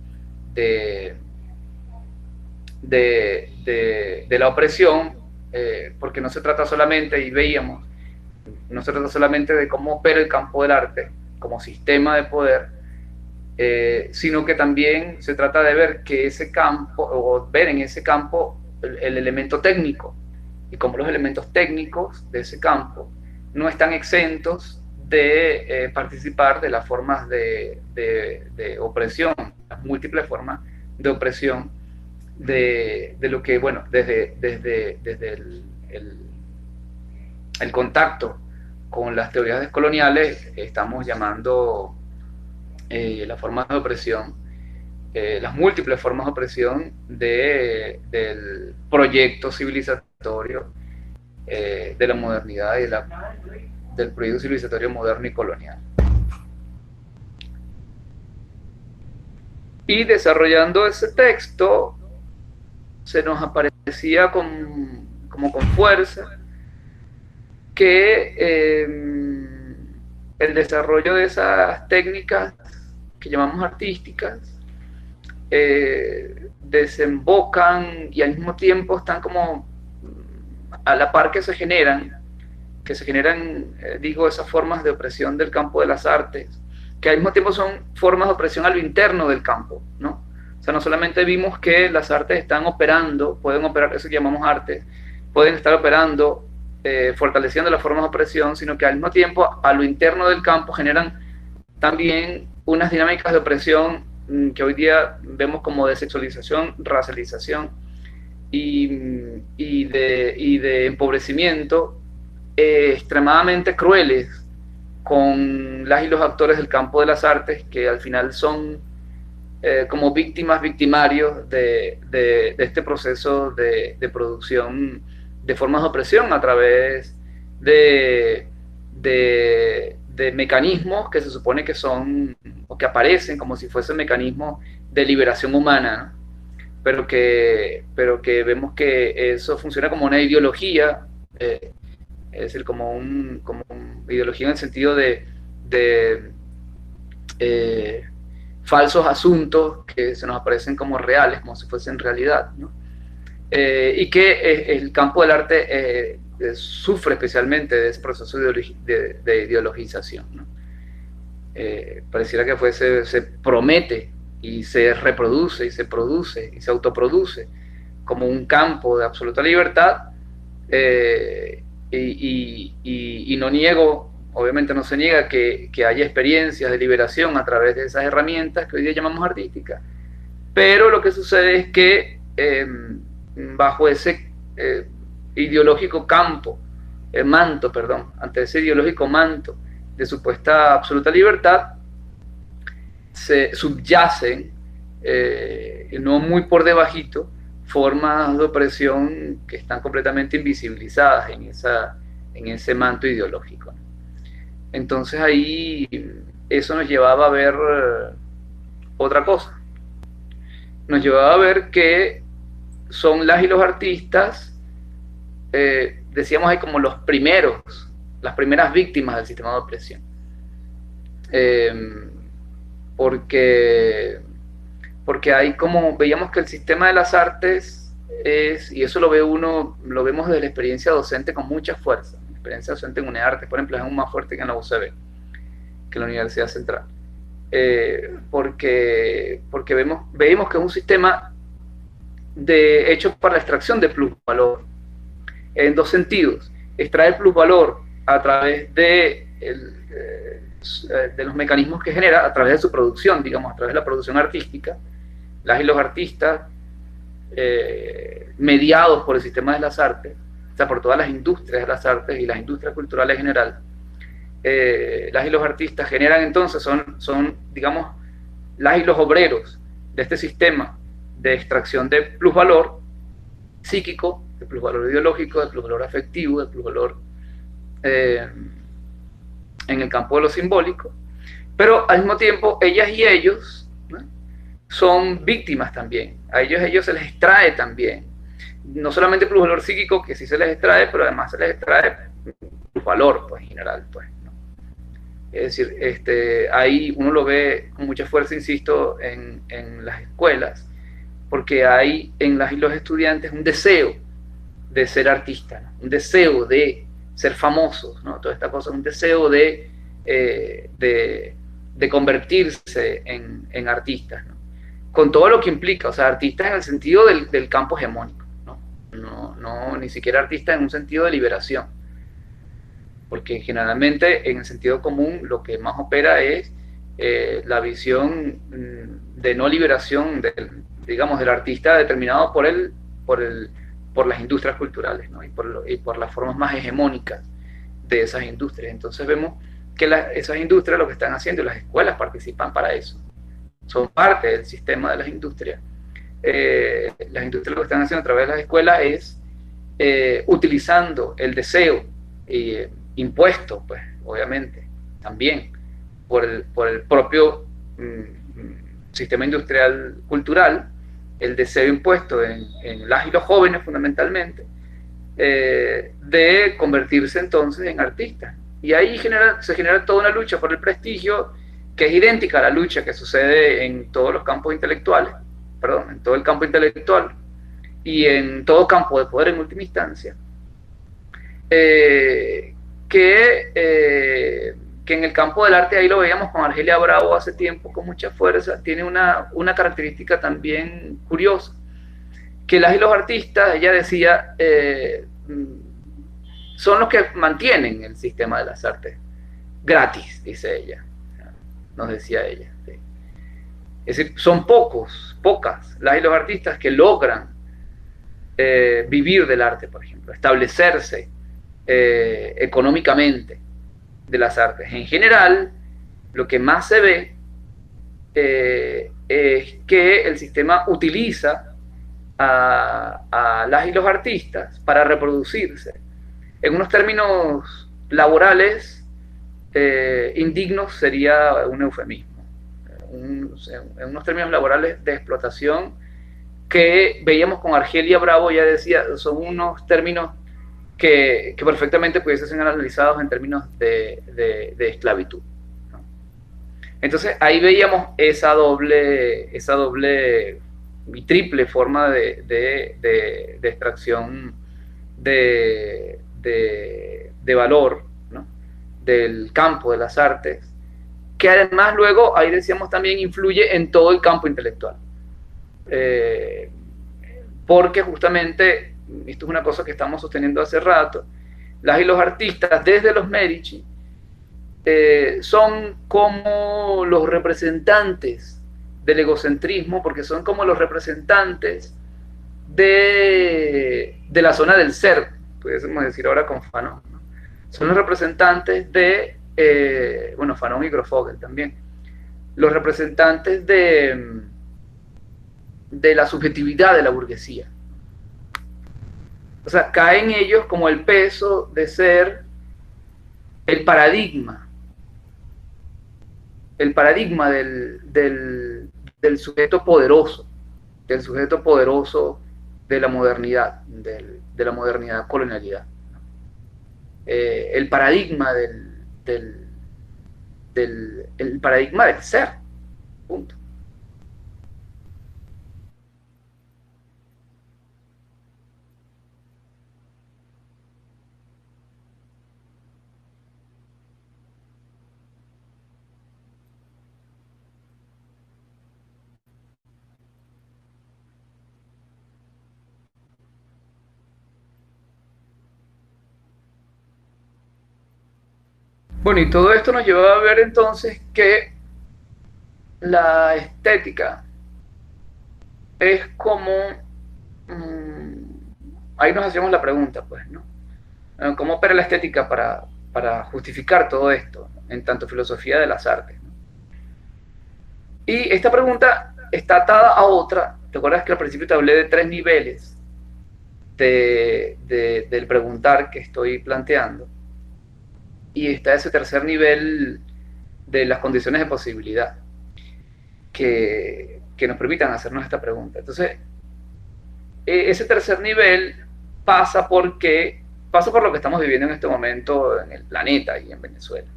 la opresión, porque no se trata solamente, y veíamos, no se trata solamente de cómo opera el campo del arte como sistema de poder, sino que también se trata de ver que ese campo, o ver en ese campo el elemento técnico, y cómo los elementos técnicos de ese campo no están exentos de participar de las formas de opresión, las múltiples formas de opresión de lo que, bueno, desde el contacto con las teorías descoloniales estamos llamando las formas de opresión, las múltiples formas de opresión del proyecto civilizatorio de la modernidad y del proyecto civilizatorio moderno y colonial. Y desarrollando ese texto, se nos aparecía como con fuerza que el desarrollo de esas técnicas que llamamos artísticas desembocan y al mismo tiempo están como a la par que se generan, digo, esas formas de opresión del campo de las artes, que al mismo tiempo son formas de opresión a lo interno del campo, ¿no? O sea, no solamente vimos que las artes están operando, pueden operar, eso que llamamos arte, pueden estar operando, fortaleciendo las formas de opresión, sino que al mismo tiempo a lo interno del campo generan también unas dinámicas de opresión que hoy día vemos como de sexualización, racialización y de empobrecimiento extremadamente crueles con las y los actores del campo de las artes, que al final son como victimarios de este proceso de producción de formas de opresión a través de mecanismos que se supone que son, o que aparecen como si fuesen mecanismos de liberación humana, ¿no? pero que vemos que eso funciona como una ideología, es decir, como una ideología en el sentido de falsos asuntos que se nos aparecen como reales, como si fuesen realidad, ¿no? Y que el campo del arte sufre especialmente de ese proceso de ideologización, ¿no? Pareciera que se promete y se reproduce y se produce y se autoproduce como un campo de absoluta libertad, y no niego, obviamente no se niega que haya experiencias de liberación a través de esas herramientas que hoy día llamamos artísticas, pero lo que sucede es que bajo ese ideológico ante ese ideológico manto de supuesta absoluta libertad, se subyacen, no muy por debajito, formas de opresión que están completamente invisibilizadas en ese manto ideológico. Entonces ahí eso nos llevaba a ver otra cosa. Nos llevaba a ver que son las y los artistas, decíamos ahí, como las primeras víctimas del sistema de opresión. Porque hay como, veíamos que el sistema de las artes es, y eso lo vemos desde la experiencia docente con mucha fuerza. La experiencia docente en UNEARTES, por ejemplo, es aún más fuerte que en la UCB, que en la Universidad Central. Porque veíamos que es un sistema hecho para la extracción de plusvalor, en dos sentidos. Extraer plusvalor a través de los mecanismos que genera, a través de su producción, digamos, a través de la producción artística. Las y los artistas, mediados por el sistema de las artes, o sea, por todas las industrias de las artes y las industrias culturales en general, las y los artistas generan entonces, son, digamos, las y los obreros de este sistema de extracción de plusvalor psíquico, de plusvalor ideológico, de plusvalor afectivo, de plusvalor en el campo de lo simbólico, pero al mismo tiempo ellas y ellos, ¿no?, son víctimas también. A ellos se les extrae también, no solamente plusvalor psíquico, que sí se les extrae, pero además se les extrae plusvalor, pues, en general, pues, ¿no? Es decir, ahí uno lo ve con mucha fuerza, insisto, en las escuelas, porque hay en las y los estudiantes un deseo de ser artistas, ¿no?, un deseo de ser famosos, ¿no?, toda esta cosa, un deseo de convertirse en artistas, ¿no?, con todo lo que implica, o sea, artistas en el sentido del campo hegemónico, no ni siquiera artistas en un sentido de liberación, porque generalmente en el sentido común lo que más opera es la visión de no liberación digamos, del artista determinado por las industrias culturales, ¿no?, y por las formas más hegemónicas de esas industrias. Entonces vemos que esas industrias lo que están haciendo, y las escuelas participan para eso, son parte del sistema de las industrias. Las industrias lo que están haciendo a través de las escuelas es utilizando el deseo impuesto, pues, obviamente, también por el propio sistema industrial cultural, el deseo impuesto en las y los jóvenes fundamentalmente, de convertirse entonces en artistas. Y ahí se genera toda una lucha por el prestigio que es idéntica a la lucha que sucede en todos los campos intelectuales, en todo el campo intelectual y en todo campo de poder en última instancia, que en el campo del arte, ahí lo veíamos con Argelia Bravo hace tiempo con mucha fuerza, tiene una característica también curiosa, que las y los artistas, ella decía, son los que mantienen el sistema de las artes gratis, dice ella, nos decía ella, ¿sí? Es decir, son pocas las y los artistas que logran vivir del arte, por ejemplo, establecerse económicamente de las artes. En general, lo que más se ve es que el sistema utiliza a las y los artistas para reproducirse. En unos términos laborales indignos sería un eufemismo. En unos términos laborales de explotación que veíamos con Argelia Bravo, ya decía, son unos términos que perfectamente pudiesen ser analizados en términos de esclavitud, ¿no? Entonces ahí veíamos esa doble y triple forma de extracción de valor, ¿no?, del campo de las artes, que además luego, ahí decíamos también, influye en todo el campo intelectual. Porque justamente, esto es una cosa que estamos sosteniendo hace rato, las y los artistas desde los Medici son como los representantes del egocentrismo, porque son como los representantes de la zona del ser, pudiésemos decir ahora con Fanon, ¿no? Son los representantes de, Fanon y Grofogel también, los representantes de la subjetividad de la burguesía, O sea, cae en ellos como el peso de ser el paradigma del sujeto poderoso, de la modernidad, de la modernidad colonialidad. El paradigma el paradigma del ser, punto. Bueno, y todo esto nos lleva a ver entonces que la estética es como... ahí nos hacemos la pregunta, pues, ¿no? ¿Cómo opera la estética para justificar todo esto, en tanto filosofía de las artes? ¿No? Y esta pregunta está atada a otra. ¿Te acuerdas que al principio te hablé de 3 niveles del preguntar que estoy planteando? Y está ese tercer nivel de las condiciones de posibilidad que nos permitan hacernos esta pregunta. Entonces, ese tercer nivel pasa por lo que estamos viviendo en este momento en el planeta y en Venezuela.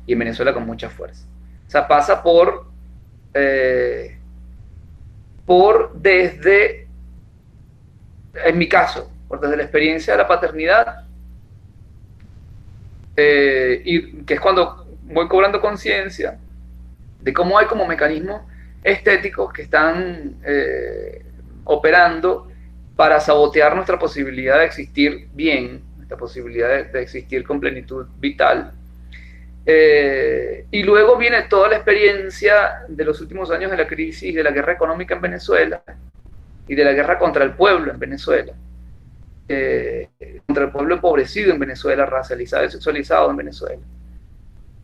Y en Venezuela con mucha fuerza. O sea, pasa desde, en mi caso, desde la experiencia de la paternidad, y que es cuando voy cobrando conciencia de cómo hay como mecanismos estéticos que están operando para sabotear nuestra posibilidad de existir bien, nuestra posibilidad de existir con plenitud vital. Y luego viene toda la experiencia de los últimos años de la crisis, de la guerra económica en Venezuela y de la guerra contra el pueblo en Venezuela, contra el pueblo empobrecido en Venezuela, racializado y sexualizado en Venezuela.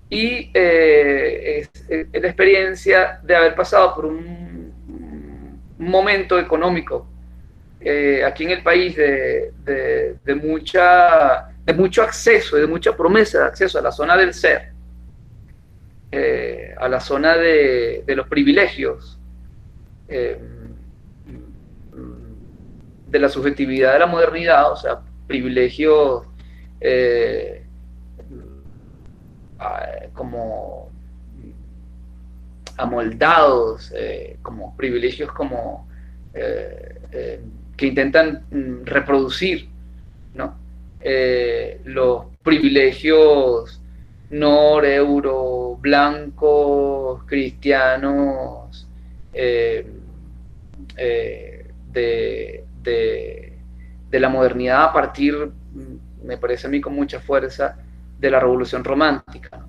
Y es la experiencia de haber pasado por un momento económico aquí en el país de mucho acceso y de mucha promesa de acceso a la zona del ser, a la zona de los privilegios, de la subjetividad de la modernidad, o sea, privilegios como amoldados, como privilegios como que intentan reproducir, ¿no? Los privilegios nor, euro, blancos, cristianos, de la modernidad a partir, me parece a mí con mucha fuerza, de la revolución romántica, ¿no?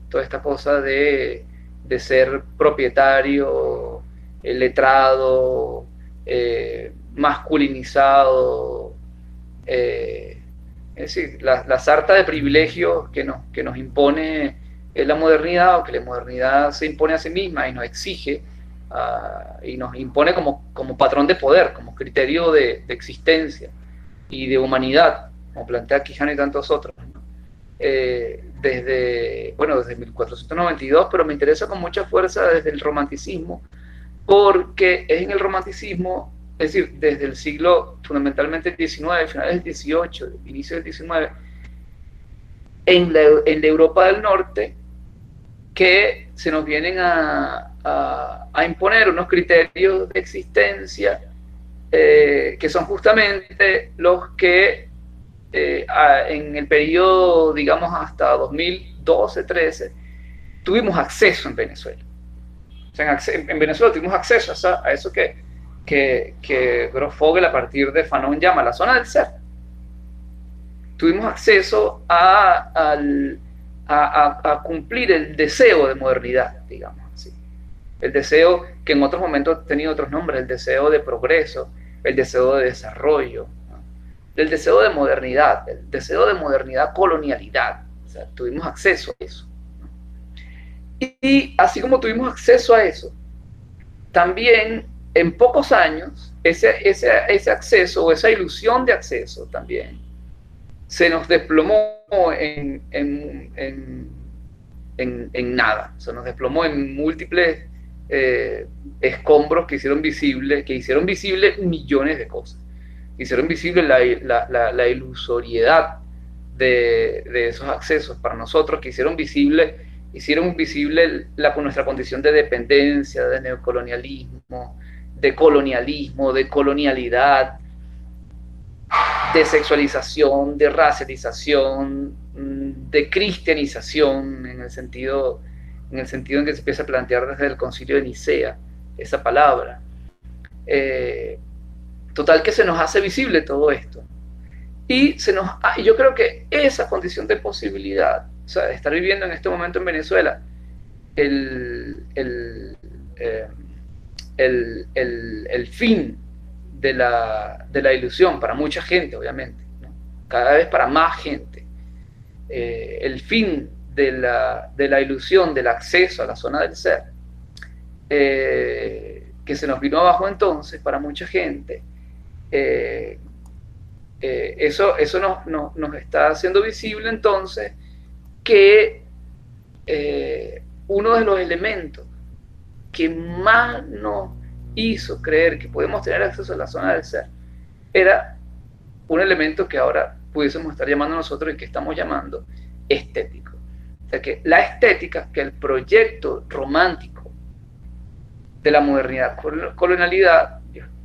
Toda esta cosa de ser propietario, letrado, masculinizado, es decir, la sarta de privilegios que nos impone la modernidad, o que la modernidad se impone a sí misma y nos exige, y nos impone como patrón de poder, como criterio de existencia y de humanidad, como plantea Quijano y tantos otros, ¿no? Desde 1492, pero me interesa con mucha fuerza desde el romanticismo, porque es en el romanticismo, es decir, desde el siglo fundamentalmente el XIX, finales del XVIII, inicio del XIX, en la Europa del Norte, que se nos vienen a imponer unos criterios de existencia que son justamente los que en el periodo, digamos, hasta 2012-13, tuvimos acceso en Venezuela. O sea, en Venezuela tuvimos acceso a eso que Grof Fogel a partir de Fanon llama la zona del ser. Tuvimos acceso a cumplir el deseo de modernidad, digamos así. El deseo que en otros momentos ha tenido otros nombres, el deseo de progreso, el deseo de desarrollo, ¿no? El deseo de modernidad, el deseo de modernidad colonialidad. O sea, tuvimos acceso a eso. Y así como tuvimos acceso a eso, también en pocos años ese acceso o esa ilusión de acceso también se nos desplomó en nada, se nos desplomó en múltiples escombros que hicieron visible millones de cosas, que hicieron visible la ilusoriedad de esos accesos para nosotros, que hicieron visible nuestra condición de dependencia, de neocolonialismo, de colonialismo, de colonialidad, de sexualización, de racialización, de cristianización, en el sentido en que se empieza a plantear desde el Concilio de Nicea esa palabra. Total que se nos hace visible todo esto. Y yo creo que esa condición de posibilidad, o sea, de estar viviendo en este momento en Venezuela, el fin de la ilusión para mucha gente, obviamente, ¿no? Cada vez para más gente, el fin de la ilusión del acceso a la zona del ser, que se nos vino abajo entonces para mucha gente, eso nos está haciendo visible entonces que uno de los elementos que más nos hizo creer que podemos tener acceso a la zona del ser era un elemento que ahora pudiésemos estar llamando nosotros y que estamos llamando estético. O sea, que la estética, que el proyecto romántico de la modernidad, colonialidad,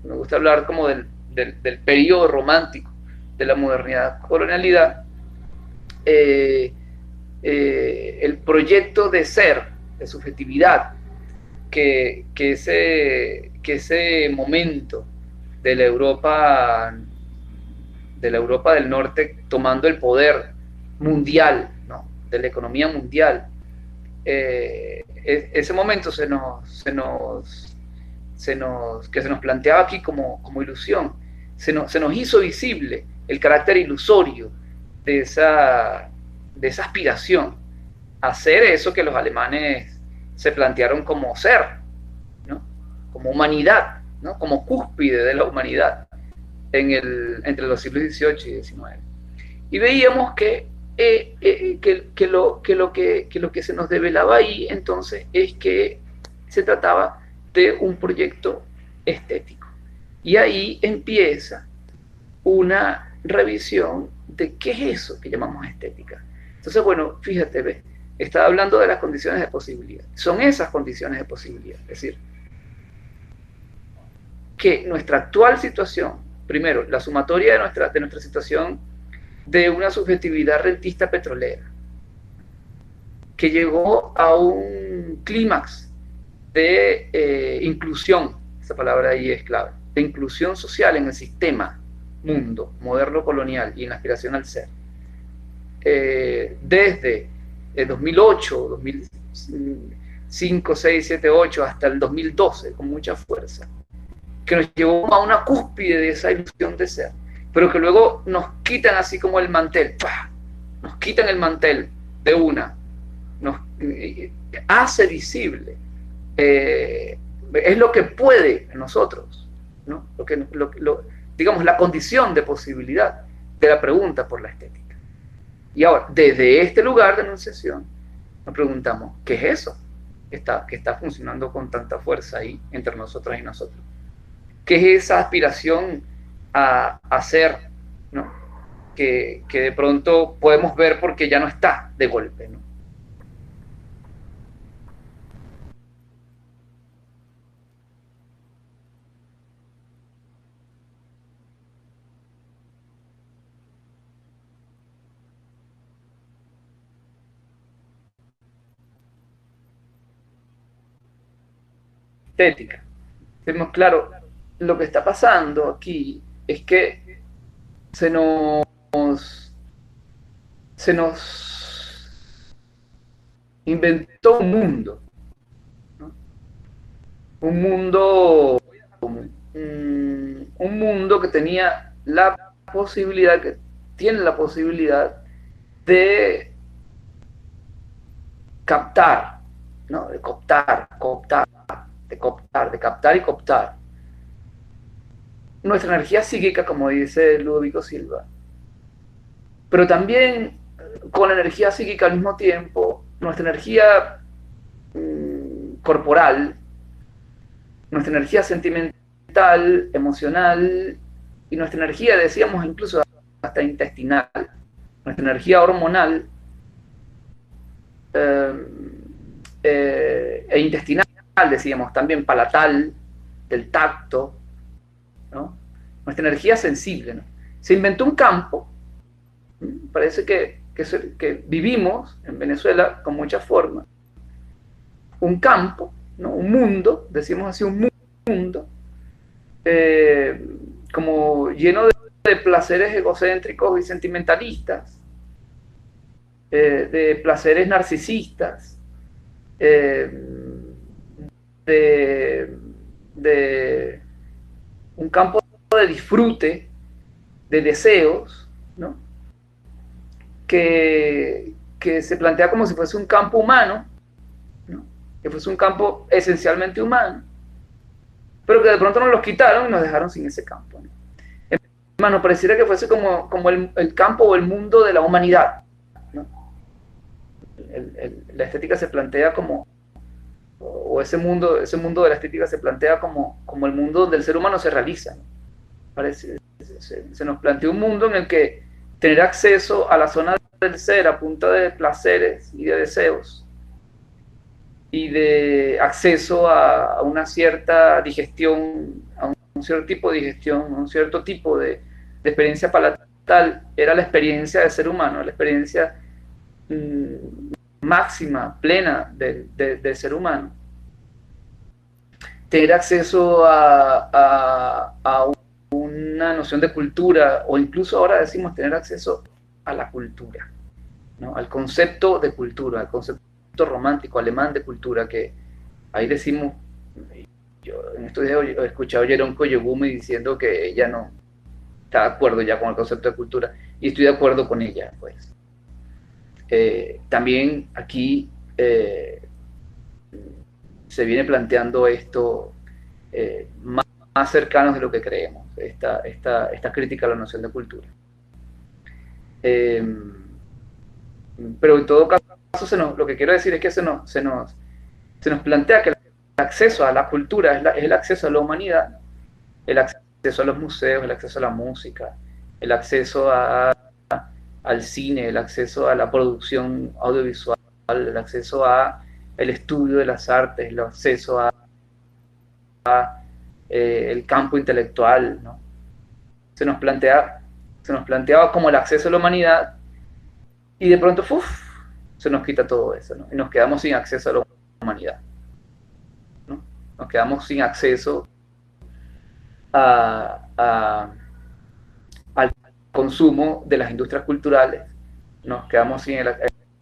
me gusta hablar como del periodo romántico de la modernidad, colonialidad, el proyecto de ser, de subjetividad, que ese momento de la Europa del Norte tomando el poder mundial, ¿no? De la economía mundial, ese momento que se nos planteaba aquí como ilusión, se nos hizo visible el carácter ilusorio de esa aspiración a ser eso que los alemanes se plantearon como ser, ¿no? Como humanidad, ¿no? Como cúspide de la humanidad entre los siglos XVIII y XIX. Y veíamos que lo que se nos develaba ahí entonces es que se trataba de un proyecto estético. Y ahí empieza una revisión de qué es eso que llamamos estética. Entonces, bueno, fíjate, ¿ves? Estaba hablando de las condiciones de posibilidad. Son esas condiciones de posibilidad. Es decir, que nuestra actual situación, primero, la sumatoria de nuestra situación de una subjetividad rentista petrolera, que llegó a un clímax de inclusión, esa palabra ahí es clave, de inclusión social en el sistema mundo moderno colonial y en la aspiración al ser. Desde el 2008, 2005, 6, 7, 8 hasta el 2012, con mucha fuerza, que nos llevó a una cúspide de esa ilusión de ser, pero que luego nos quitan así como el mantel, ¡pah! Nos quitan el mantel de una, nos hace visible, es lo que puede en nosotros, ¿no? Digamos, la condición de posibilidad de la pregunta por la estética. Y ahora, desde este lugar de enunciación, nos preguntamos, ¿qué es eso que está funcionando con tanta fuerza ahí entre nosotras y nosotros? ¿Qué es esa aspiración a ser, ¿no? Que de pronto podemos ver porque ya no está de golpe, ¿no? Estética. Tenemos claro, lo que está pasando aquí es que se nos inventó un mundo, ¿no? Un mundo, un mundo que tenía la posibilidad, que tiene la posibilidad de captar, ¿no? De captar y cooptar, nuestra energía psíquica, como dice Ludovico Silva, pero también con la energía psíquica al mismo tiempo, nuestra energía corporal, nuestra energía sentimental, emocional y nuestra energía, decíamos, incluso hasta intestinal, nuestra energía hormonal e intestinal, decíamos, también palatal, del tacto, ¿no? Nuestra energía sensible, ¿no? Se inventó un campo, parece que vivimos en Venezuela con muchas formas, un campo, ¿no? Un mundo, decimos así, un mundo, como lleno de placeres egocéntricos y sentimentalistas, de placeres narcisistas, de un campo de disfrute, de deseos, ¿no? que se plantea como si fuese un campo humano, ¿no? Que fuese un campo esencialmente humano, pero que de pronto nos los quitaron y nos dejaron sin ese campo, ¿no? Hermano, pareciera que fuese como el campo o el mundo de la humanidad, ¿no? La estética se plantea como, o ese mundo de la estética se plantea como el mundo donde el ser humano se realiza, ¿no? Se nos plantea un mundo en el que tener acceso a la zona del ser a punta de placeres y de deseos y de acceso a una cierta digestión, a un cierto tipo de digestión, a un cierto tipo de experiencia palatal, era la experiencia del ser humano, la experiencia máxima, plena del ser humano. Tener acceso a una noción de cultura, o incluso ahora decimos tener acceso a la cultura, ¿no? Al concepto de cultura, al concepto romántico alemán de cultura, que ahí decimos, yo en estos días he escuchado a Jeroen Koyegumi diciendo que ella no está de acuerdo ya con el concepto de cultura, y estoy de acuerdo con ella, pues. También aquí se viene planteando esto más cercanos de lo que creemos, esta crítica a la noción de cultura. Pero en todo caso, lo que quiero decir es que se nos plantea que el acceso a la cultura es el acceso a la humanidad, el acceso a los museos, el acceso a la música, el acceso al cine, el acceso a la producción audiovisual, el acceso a el estudio de las artes, el acceso a el campo intelectual, ¿no? Se nos planteaba como el acceso a la humanidad, y de pronto se nos quita todo eso, ¿no? Y nos quedamos sin acceso a la humanidad, ¿no? Nos quedamos sin acceso al consumo de las industrias culturales, nos quedamos sin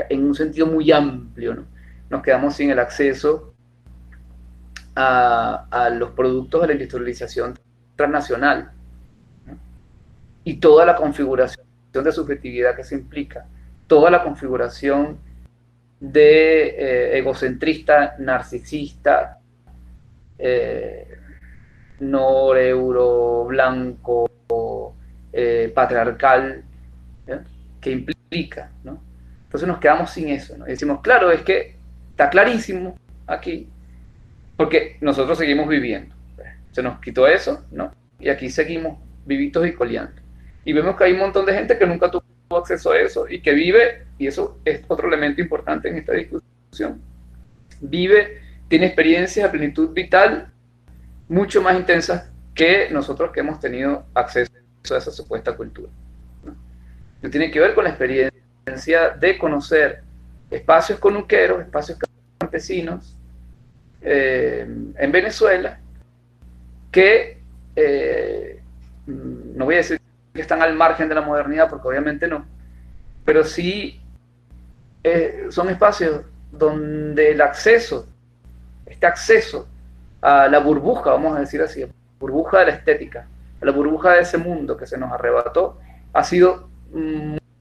en un sentido muy amplio, ¿no? Nos quedamos sin el acceso a los productos de la industrialización transnacional, ¿no? Y toda la configuración de subjetividad que se implica, toda la configuración de egocentrista, narcisista, euro blanco, patriarcal, ¿eh? Que implica, ¿no? Entonces nos quedamos sin eso, ¿no? Y decimos, claro, es que está clarísimo aquí, porque nosotros seguimos viviendo. Se nos quitó eso, ¿no? Y aquí seguimos vivitos y coleando. Y vemos que hay un montón de gente que nunca tuvo acceso a eso y que vive, y eso es otro elemento importante en esta discusión, tiene experiencias de plenitud vital mucho más intensas que nosotros que hemos tenido acceso a esa supuesta cultura, ¿no? Que tiene que ver con la experiencia de conocer espacios conuqueros, espacios campesinos en Venezuela, que no voy a decir que están al margen de la modernidad, porque obviamente no, pero sí son espacios donde este acceso a la burbuja, vamos a decir así, burbuja de la estética, a la burbuja de ese mundo que se nos arrebató, ha sido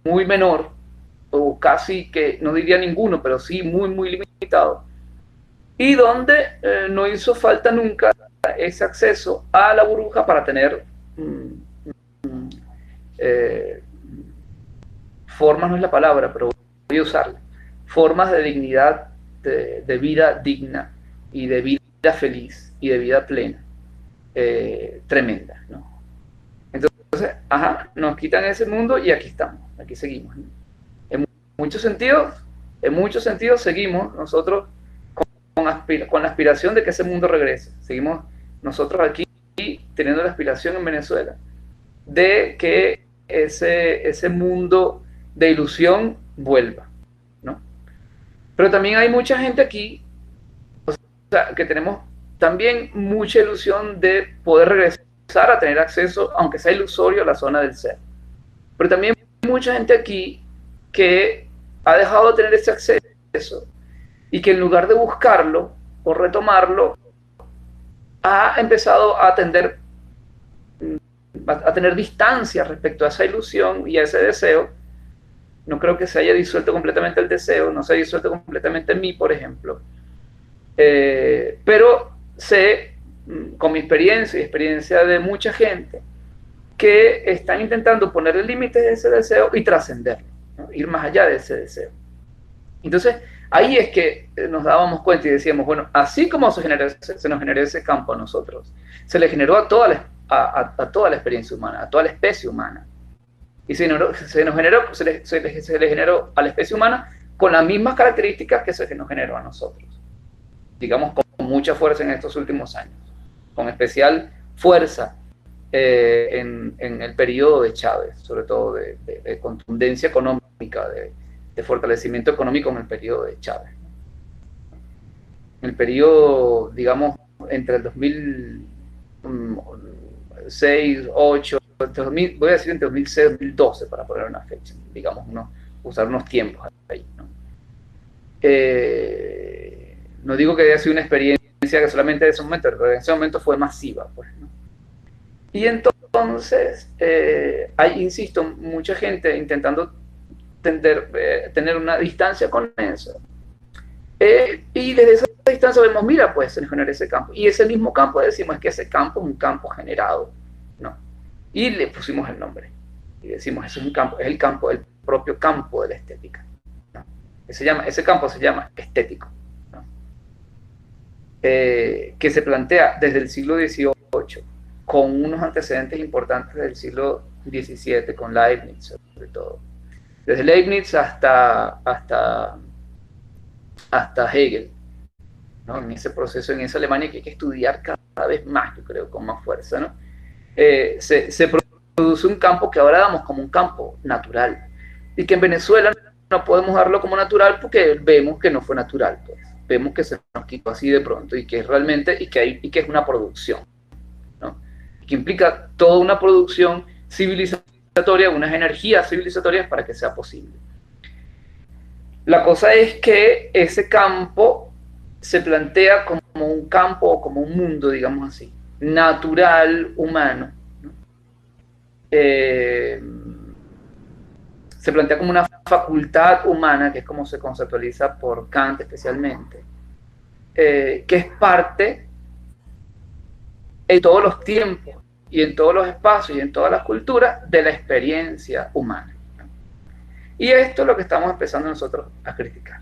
muy menor, o casi que, no diría ninguno, pero sí muy, muy limitado, y donde no hizo falta nunca ese acceso a la burbuja para tener mm, mm, eh, formas no es la palabra, pero voy a usarla, formas de dignidad, de vida digna y de vida feliz y de vida plena, tremenda, ¿no? Entonces, ajá, nos quitan ese mundo y aquí estamos, aquí seguimos, ¿no? En muchos sentidos, en muchos sentidos seguimos nosotros con la aspiración de que ese mundo regrese. Seguimos nosotros aquí teniendo la aspiración en Venezuela de que ese mundo de ilusión vuelva, ¿no? Pero también hay mucha gente aquí, o sea, que tenemos también mucha ilusión de poder regresar a tener acceso, aunque sea ilusorio, a la zona del ser. Pero también hay mucha gente aquí que ha dejado de tener ese acceso y que en lugar de buscarlo o retomarlo, ha empezado a tener distancia respecto a esa ilusión y a ese deseo. No creo que se haya disuelto completamente el deseo, no se ha disuelto completamente en mí, por ejemplo. Pero sé, con mi experiencia y experiencia de mucha gente, que están intentando ponerle límites a ese deseo y trascenderlo, ¿no? Ir más allá de ese deseo. Entonces, ahí es que nos dábamos cuenta y decíamos, bueno, así como se nos generó ese campo a nosotros, se le generó a toda la experiencia humana, a toda la especie humana. Y se le generó a la especie humana con las mismas características que se nos generó a nosotros. Digamos, con mucha fuerza en estos últimos años, con especial fuerza en el periodo de Chávez, sobre todo de contundencia económica, de fortalecimiento económico en el periodo de Chávez. En el periodo, digamos, entre el 2006, 2008, voy a decir entre 2006 y 2012 para poner una fecha, digamos, usar unos tiempos ahí, ¿no? No digo que haya sido una experiencia que solamente de ese momento, pero en ese momento fue masiva, pues, ¿no? Y entonces, insisto, mucha gente intentando tener una distancia con eso. Y desde esa distancia vemos, mira, pues se genera ese campo. Y ese mismo campo decimos que ese campo es un campo generado, ¿no? Y le pusimos el nombre. Y decimos, es el campo, el propio campo de la estética, ¿no? Ese campo se llama estético, ¿no? Que se plantea desde el siglo XVIII, con unos antecedentes importantes del siglo XVII, con Leibniz, sobre todo. Desde Leibniz hasta Hegel, ¿no? En ese proceso, en esa Alemania que hay que estudiar cada vez más, yo creo, con más fuerza, ¿no? Se produce un campo que ahora damos como un campo natural, y que en Venezuela no podemos darlo como natural porque vemos que no fue natural, pues. Vemos que se nos quitó así de pronto, y que es realmente, y que es una producción, ¿no? Que implica toda una producción civilizatoria, unas energías civilizatorias para que sea posible. La cosa es que ese campo se plantea como un campo o como un mundo, digamos así, natural, humano, ¿no? Se plantea como una facultad humana, que es como se conceptualiza por Kant especialmente, que es parte en todos los tiempos y en todos los espacios y en todas las culturas de la experiencia humana. Y esto es lo que estamos empezando nosotros a criticar.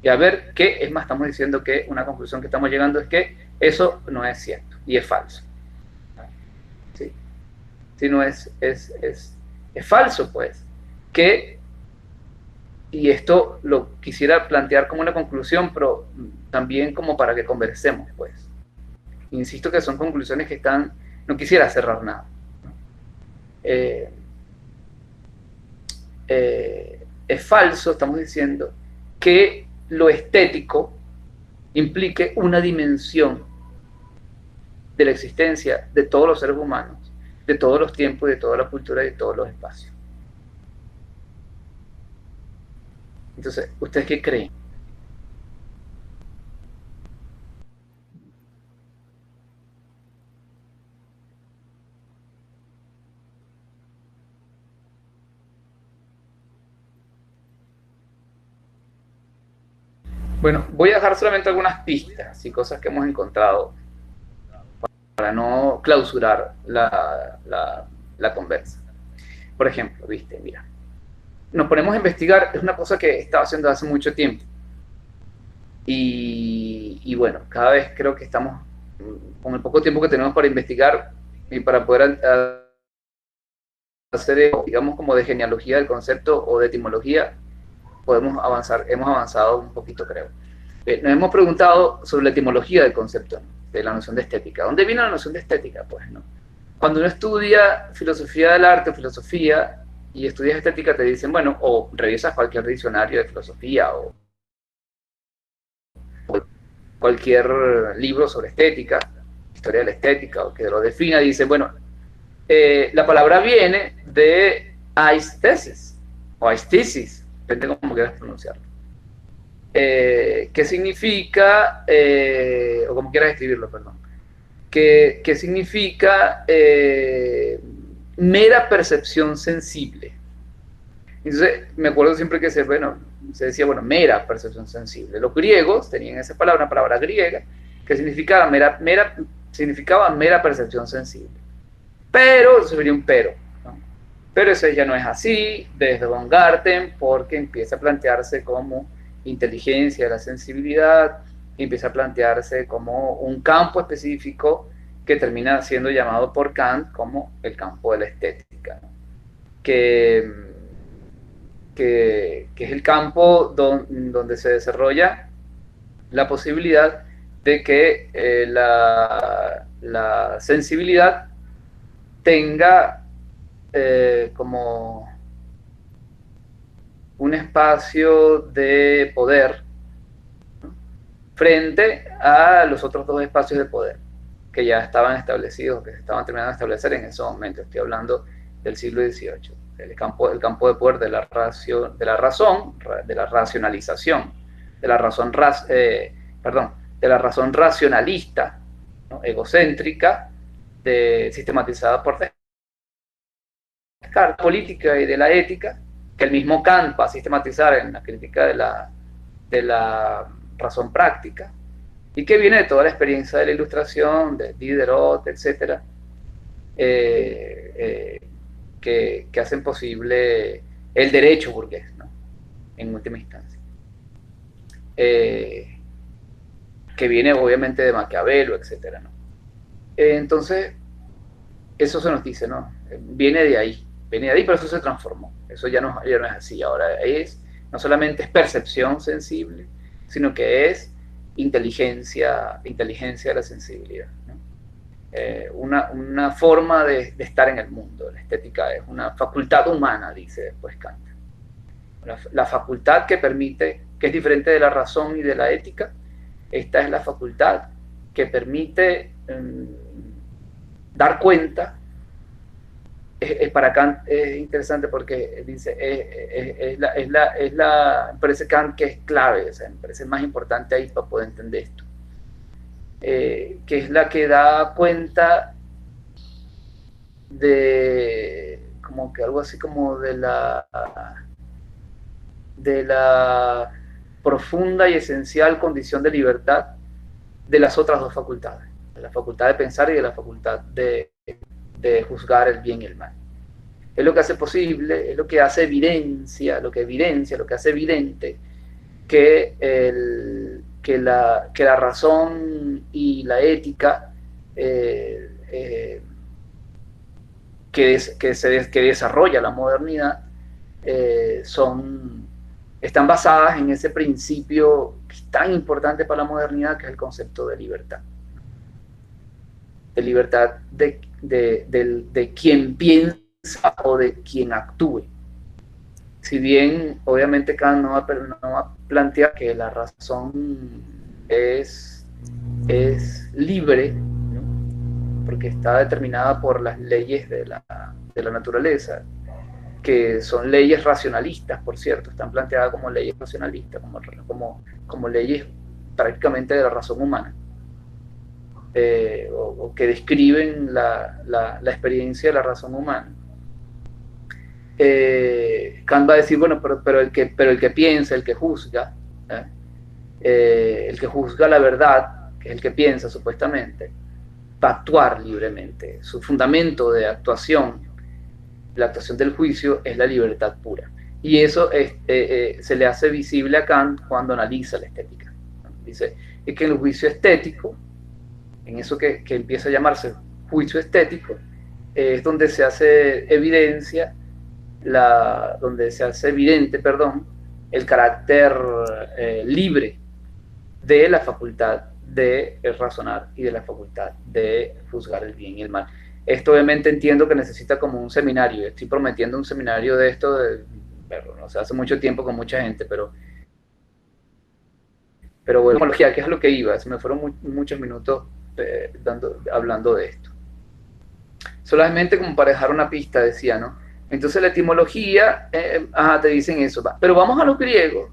Y a ver qué, es más, estamos diciendo que una conclusión que estamos llegando es que eso no es cierto y es falso. ¿Sí? Si no es falso, pues, que, y esto lo quisiera plantear como una conclusión, pero también como para que conversemos, pues. Insisto que son conclusiones que no quisiera cerrar nada. Es falso, estamos diciendo, que lo estético implique una dimensión de la existencia de todos los seres humanos, de todos los tiempos, de toda la cultura y de todos los espacios. Entonces, ¿ustedes qué creen? Bueno, voy a dejar solamente algunas pistas y cosas que hemos encontrado para para no clausurar la conversa. Por ejemplo, viste, mira, nos ponemos a investigar, es una cosa que he estado haciendo hace mucho tiempo. Y bueno, cada vez creo que estamos, con el poco tiempo que tenemos para investigar y para poder hacer, digamos, como de genealogía del concepto o de etimología, podemos avanzar, hemos avanzado un poquito, creo. Nos hemos preguntado sobre la etimología del concepto, ¿no? De la noción de estética. ¿Dónde viene la noción de estética? Pues, ¿no? Cuando uno estudia filosofía del arte, filosofía, y estudias estética, te dicen, bueno, o revisas cualquier diccionario de filosofía o cualquier libro sobre estética, historia de la estética, o que lo defina, dice, bueno, la palabra viene de aistesis, o aistesis, depende de cómo quieras pronunciarlo. ¿Qué significa, o como quieras escribirlo, perdón, que significa mera percepción sensible. Entonces, me acuerdo siempre que se decía, bueno, mera percepción sensible. Los griegos tenían esa palabra, una palabra griega, que significaba mera percepción sensible. Pero, eso sería un pero, ¿no? Pero eso ya no es así, desde Baumgarten, porque empieza a plantearse como inteligencia de la sensibilidad, empieza a plantearse como un campo específico que termina siendo llamado por Kant como el campo de la estética, ¿no? que es el campo donde se desarrolla la posibilidad de que la sensibilidad tenga como un espacio de poder, ¿no? Frente a los otros dos espacios de poder que ya estaban establecidos, que se estaban terminando de establecer en ese momento. Estoy hablando del siglo XVIII, el campo de poder de la razón, de la racionalización, de la razón, de la razón racionalista, ¿no? Egocéntrica, sistematizada por Descartes, política y de la ética, que el mismo Kant va a sistematizar en la crítica de la razón práctica, y que viene de toda la experiencia de la Ilustración, de Diderot, etc., que hacen posible el derecho burgués, ¿no? En última instancia. Que viene obviamente de Maquiavelo, etc., ¿no? Entonces, eso se nos dice, ¿no? Viene de ahí, pero eso se transformó. Eso ya no es así. Ahora no solamente es percepción sensible, sino que es inteligencia de la sensibilidad, ¿no? Una forma de estar en el mundo. La estética es una facultad humana, dice después Kant. La facultad que permite, que es diferente de la razón y de la ética, esta es la facultad que permite dar cuenta. Para Kant es interesante porque dice, me parece Kant que es clave, o sea, me parece más importante ahí para poder entender esto, que es la que da cuenta de, como que algo así como de la profunda y esencial condición de libertad de las otras dos facultades, de la facultad de pensar y de la facultad de juzgar el bien y el mal. Es lo que hace posible, es lo que hace evidencia, lo que hace evidente que la razón y la ética que desarrolla la modernidad están basadas en ese principio que es tan importante para la modernidad, que es el concepto de libertad. De libertad de quien piensa o de quien actúe. Si bien obviamente Kant no va a plantear que la razón es libre, ¿no? Porque está determinada por las leyes de la naturaleza, que son leyes racionalistas, por cierto, están planteadas como leyes racionalistas, como leyes prácticamente de la razón humana. O que describen la experiencia de la razón humana. Kant va a decir, bueno, pero el que piensa, el que juzga, el que juzga la verdad, que es el que piensa supuestamente, va a actuar libremente. Su fundamento de actuación, la actuación del juicio, es la libertad pura. Y eso se le hace visible a Kant cuando analiza la estética. Dice, es que en el juicio estético, en eso que empieza a llamarse juicio estético, es donde se hace evidencia, donde se hace evidente, el carácter libre de la facultad de razonar y de la facultad de juzgar el bien y el mal. Esto obviamente entiendo que necesita como un seminario. Estoy prometiendo un seminario de esto, no sé, hace mucho tiempo con mucha gente, pero bueno, ¿qué es lo que iba? Se me fueron muchos minutos hablando de esto. Solamente como para dejar una pista, decía, ¿no? Entonces la etimología, te dicen eso, va. Pero vamos a los griegos.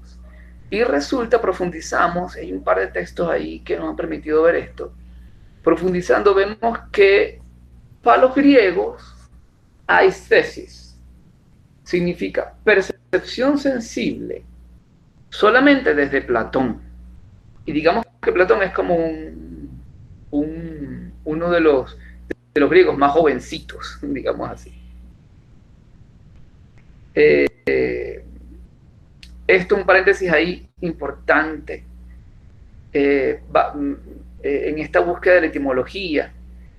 Y resulta, profundizamos, hay un par de textos ahí que nos han permitido ver esto. Profundizando vemos que para los griegos, aistesis significa percepción sensible solamente desde Platón. Y digamos que Platón es como uno de los griegos más jovencitos, digamos así. Esto, un paréntesis ahí importante. En esta búsqueda de la etimología,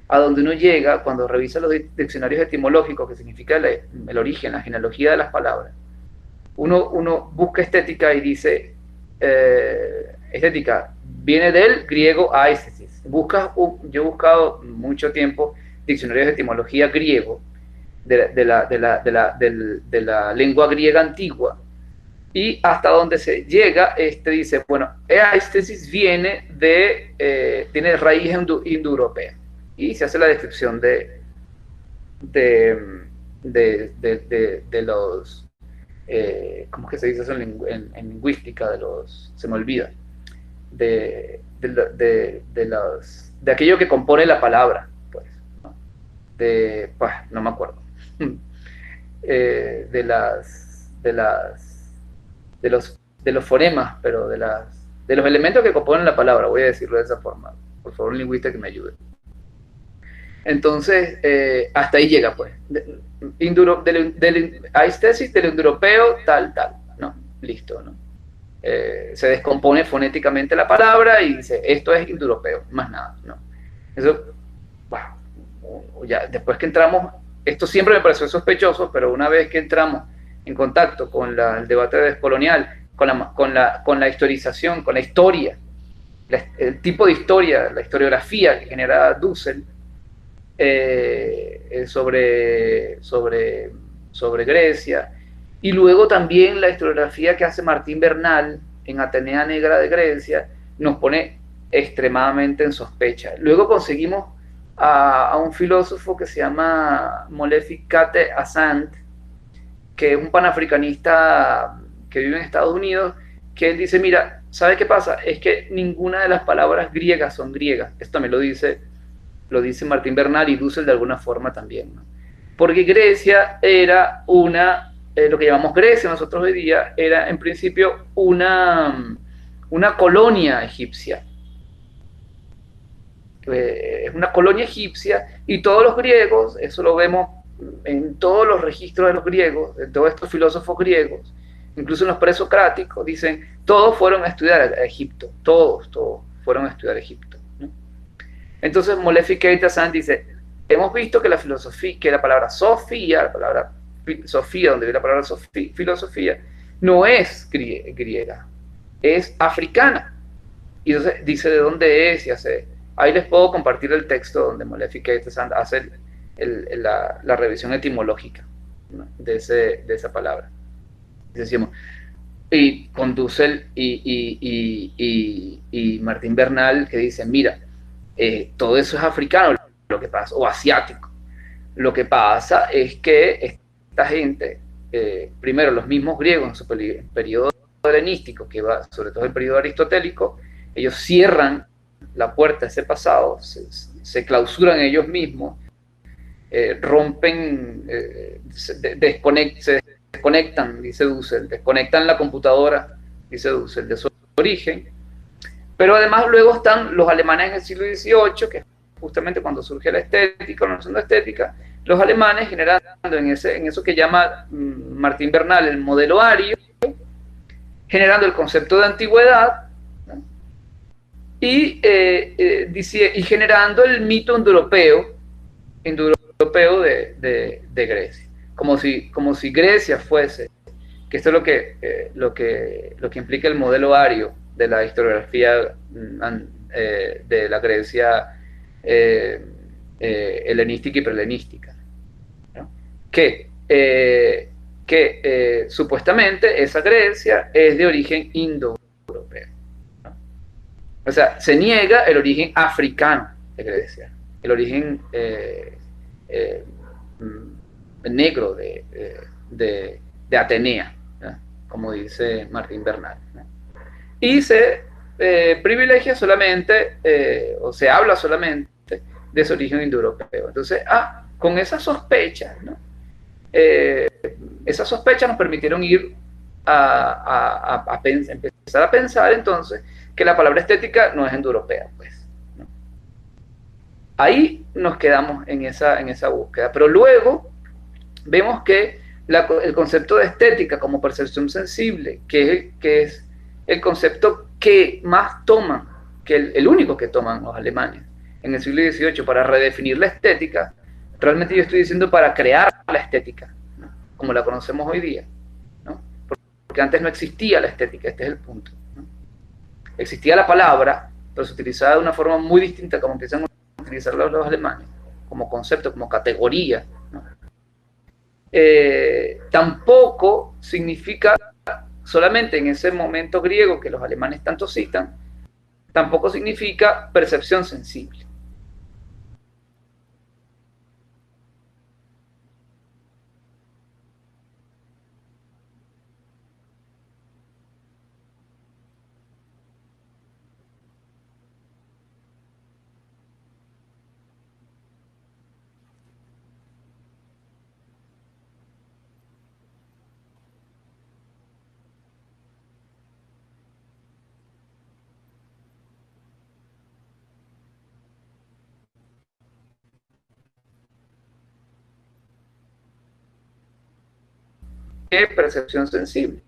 a donde uno llega cuando revisa los diccionarios etimológicos, que significa el origen, la genealogía de las palabras, uno busca estética y dice, estética viene del griego aistesis. Yo he buscado mucho tiempo diccionarios de etimología griego, de la lengua griega antigua, y hasta donde se llega, dice, bueno, aistesis tiene raíz indoeuropea, y se hace la descripción de los, ¿cómo es que se dice eso en lingüística? Se me olvida, de aquello que compone la palabra, pues, ¿no? No me acuerdo, de los fonemas, pero de los elementos que componen la palabra, voy a decirlo de esa forma. Por favor, un lingüista que me ayude. Entonces, hasta ahí llega, pues. Aistesis del indoeuropeo, tal, ¿no? Listo, ¿no? Se descompone fonéticamente la palabra y dice, esto es indoeuropeo, más nada, ¿no? Eso, bueno, ya, después que entramos, esto siempre me pareció sospechoso, pero una vez que entramos en contacto con el debate descolonial, con la historización, con la historia, el tipo de historia, la historiografía que genera Dussel sobre Grecia, y luego también la historiografía que hace Martín Bernal en Atenea Negra de Grecia, nos pone extremadamente en sospecha. Luego conseguimos a un filósofo que se llama Molefi Kate Asant, que es un panafricanista que vive en Estados Unidos, que él dice, mira, ¿sabe qué pasa? Es que ninguna de las palabras griegas son griegas. Esto también lo dice Martín Bernal y Dussel de alguna forma también, ¿no? Porque Grecia era lo que llamamos Grecia nosotros hoy día, era en principio una colonia egipcia. Es una colonia egipcia, y todos los griegos, eso lo vemos en todos los registros de los griegos, de todos estos filósofos griegos, incluso en los presocráticos, dicen, todos fueron a estudiar a Egipto, todos fueron a estudiar a Egipto, ¿no? Entonces Molefi Kate Asant dice, hemos visto que la filosofía, que la palabra sofía, donde viene la palabra filosofía, no es griega, es africana. Y entonces dice de dónde es, y ahí les puedo compartir el texto donde Molefi Kate Asant hace la revisión etimológica, ¿no? de esa palabra. Decimos, y con Dussel y Martín Bernal, que dicen, mira, todo eso es africano, lo que pasa, o asiático. Lo que pasa es que esta gente, primero los mismos griegos en su periodo helenístico, que va sobre todo el periodo aristotélico, ellos cierran la puerta a ese pasado, se clausuran ellos mismos, rompen, se desconectan, dice Dussel, desconectan la computadora, dice Dussel, de su origen. Pero además luego están los alemanes en el siglo XVIII, que justamente cuando surge la estética, la noción de estética, los alemanes generando en eso que llama Martín Bernal el modelo ario, generando el concepto de antigüedad, ¿no? y generando el mito indoeuropeo de Grecia, como si Grecia fuese, que esto es lo que implica el modelo ario de la historiografía de la Grecia helenística y prehelenística, ¿no? que supuestamente esa Grecia es de origen indoeuropeo, ¿no? O sea, se niega el origen africano de Grecia, el origen negro de Atenea, ¿no? Como dice Martín Bernal, ¿no? Y se privilegia solamente, o se habla solamente de ese origen indoeuropeo. Entonces, con esa sospecha, ¿no? Esas sospechas nos permitieron ir empezar a pensar entonces que la palabra estética no es indoeuropea, pues, ¿no? Ahí nos quedamos en esa búsqueda, pero luego vemos que el concepto de estética como percepción sensible, que es el concepto que más toman, que el único que toman los alemanes en el siglo XVIII para redefinir la estética, realmente yo estoy diciendo para crear la estética, ¿no? Como la conocemos hoy día, ¿no? Porque antes no existía la estética, este es el punto, ¿no? Existía la palabra, pero se utilizaba de una forma muy distinta como empiezan a utilizarla los alemanes, como concepto, como categoría, ¿no? Tampoco significa, solamente en ese momento griego que los alemanes tanto citan, tampoco significa percepción sensible. Percepción sensible.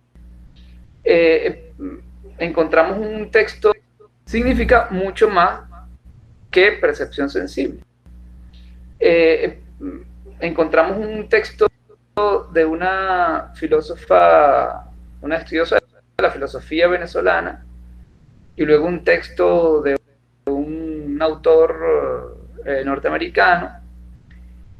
Encontramos un texto, significa mucho más que percepción sensible. Encontramos un texto de una filósofa, una estudiosa de la filosofía venezolana, y luego un texto de un autor norteamericano,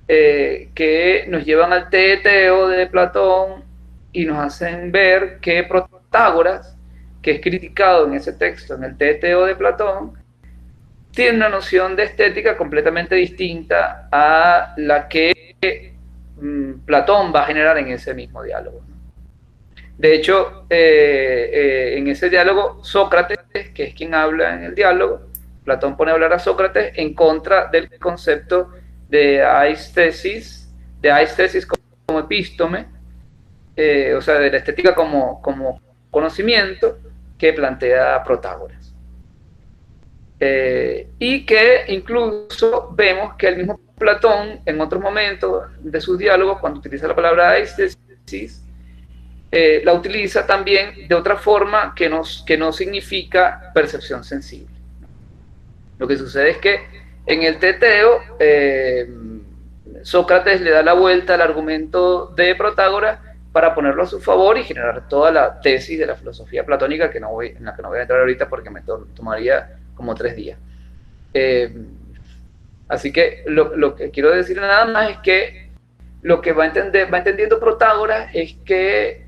que nos llevan al Teteo de Platón y nos hacen ver que Protágoras, que es criticado en ese texto, en el Teteo de Platón, tiene una noción de estética completamente distinta a la que Platón va a generar en ese mismo diálogo. De hecho, en ese diálogo, Sócrates, que es quien habla en el diálogo, Platón pone a hablar a Sócrates en contra del concepto de aistesis como epístome, o sea, de la estética como conocimiento que plantea Protágoras. Y que incluso vemos que el mismo Platón, en otros momentos de sus diálogos, cuando utiliza la palabra aistesis, la utiliza también de otra forma que no significa percepción sensible. Lo que sucede es que en el Teteo, Sócrates le da la vuelta al argumento de Protágoras para ponerlo a su favor y generar toda la tesis de la filosofía platónica en la que no voy a entrar ahorita porque me tomaría como 3 días. Así que lo que quiero decir nada más es que lo que va entendiendo Protágoras es que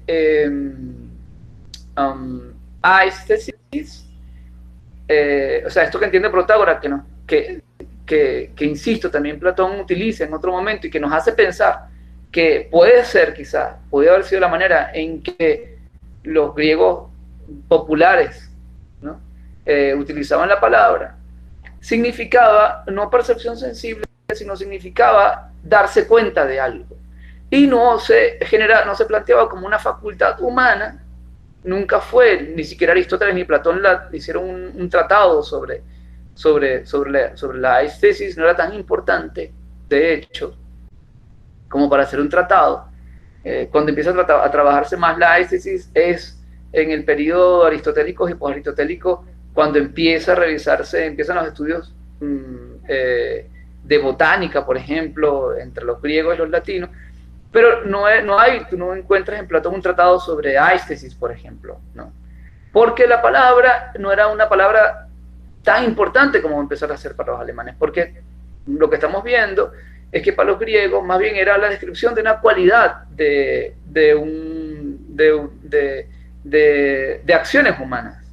aistesis, o sea, esto que entiende Protágoras, que insisto, también Platón utiliza en otro momento y que nos hace pensar que puede ser, quizás, puede haber sido la manera en que los griegos populares, ¿no?, utilizaban la palabra, significaba no percepción sensible, sino significaba darse cuenta de algo. Y no se planteaba como una facultad humana, nunca fue, ni siquiera Aristóteles ni Platón hicieron un tratado sobre sobre la aistesis no era tan importante, de hecho, como para hacer un tratado. Cuando empieza a trabajarse más la aistesis es en el periodo aristotélico y posaristotélico, cuando empieza a revisarse, empiezan los estudios de botánica, por ejemplo, entre los griegos y los latinos, pero tú no encuentras en Platón un tratado sobre aistesis, por ejemplo, ¿no? Porque la palabra no era una palabra tan importante como empezar a ser para los alemanes, porque lo que estamos viendo es que para los griegos más bien era la descripción de una cualidad de acciones humanas.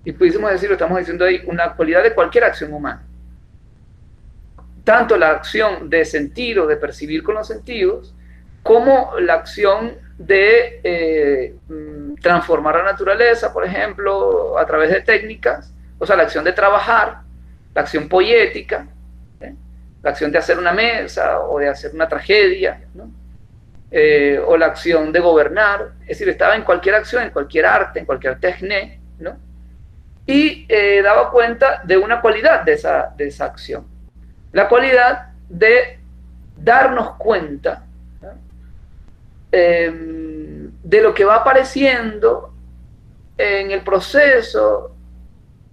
Y pudiésemos decir, lo estamos diciendo ahí, una cualidad de cualquier acción humana. Tanto la acción de sentir o de percibir con los sentidos, como la acción de transformar la naturaleza, por ejemplo, a través de técnicas, o sea, la acción de trabajar, la acción poética, la acción de hacer una mesa o de hacer una tragedia, ¿no? O la acción de gobernar, es decir, estaba en cualquier acción, en cualquier arte, en cualquier techné, ¿no? Y daba cuenta de una cualidad de esa acción, la cualidad de darnos cuenta, ¿no? De lo que va apareciendo en el proceso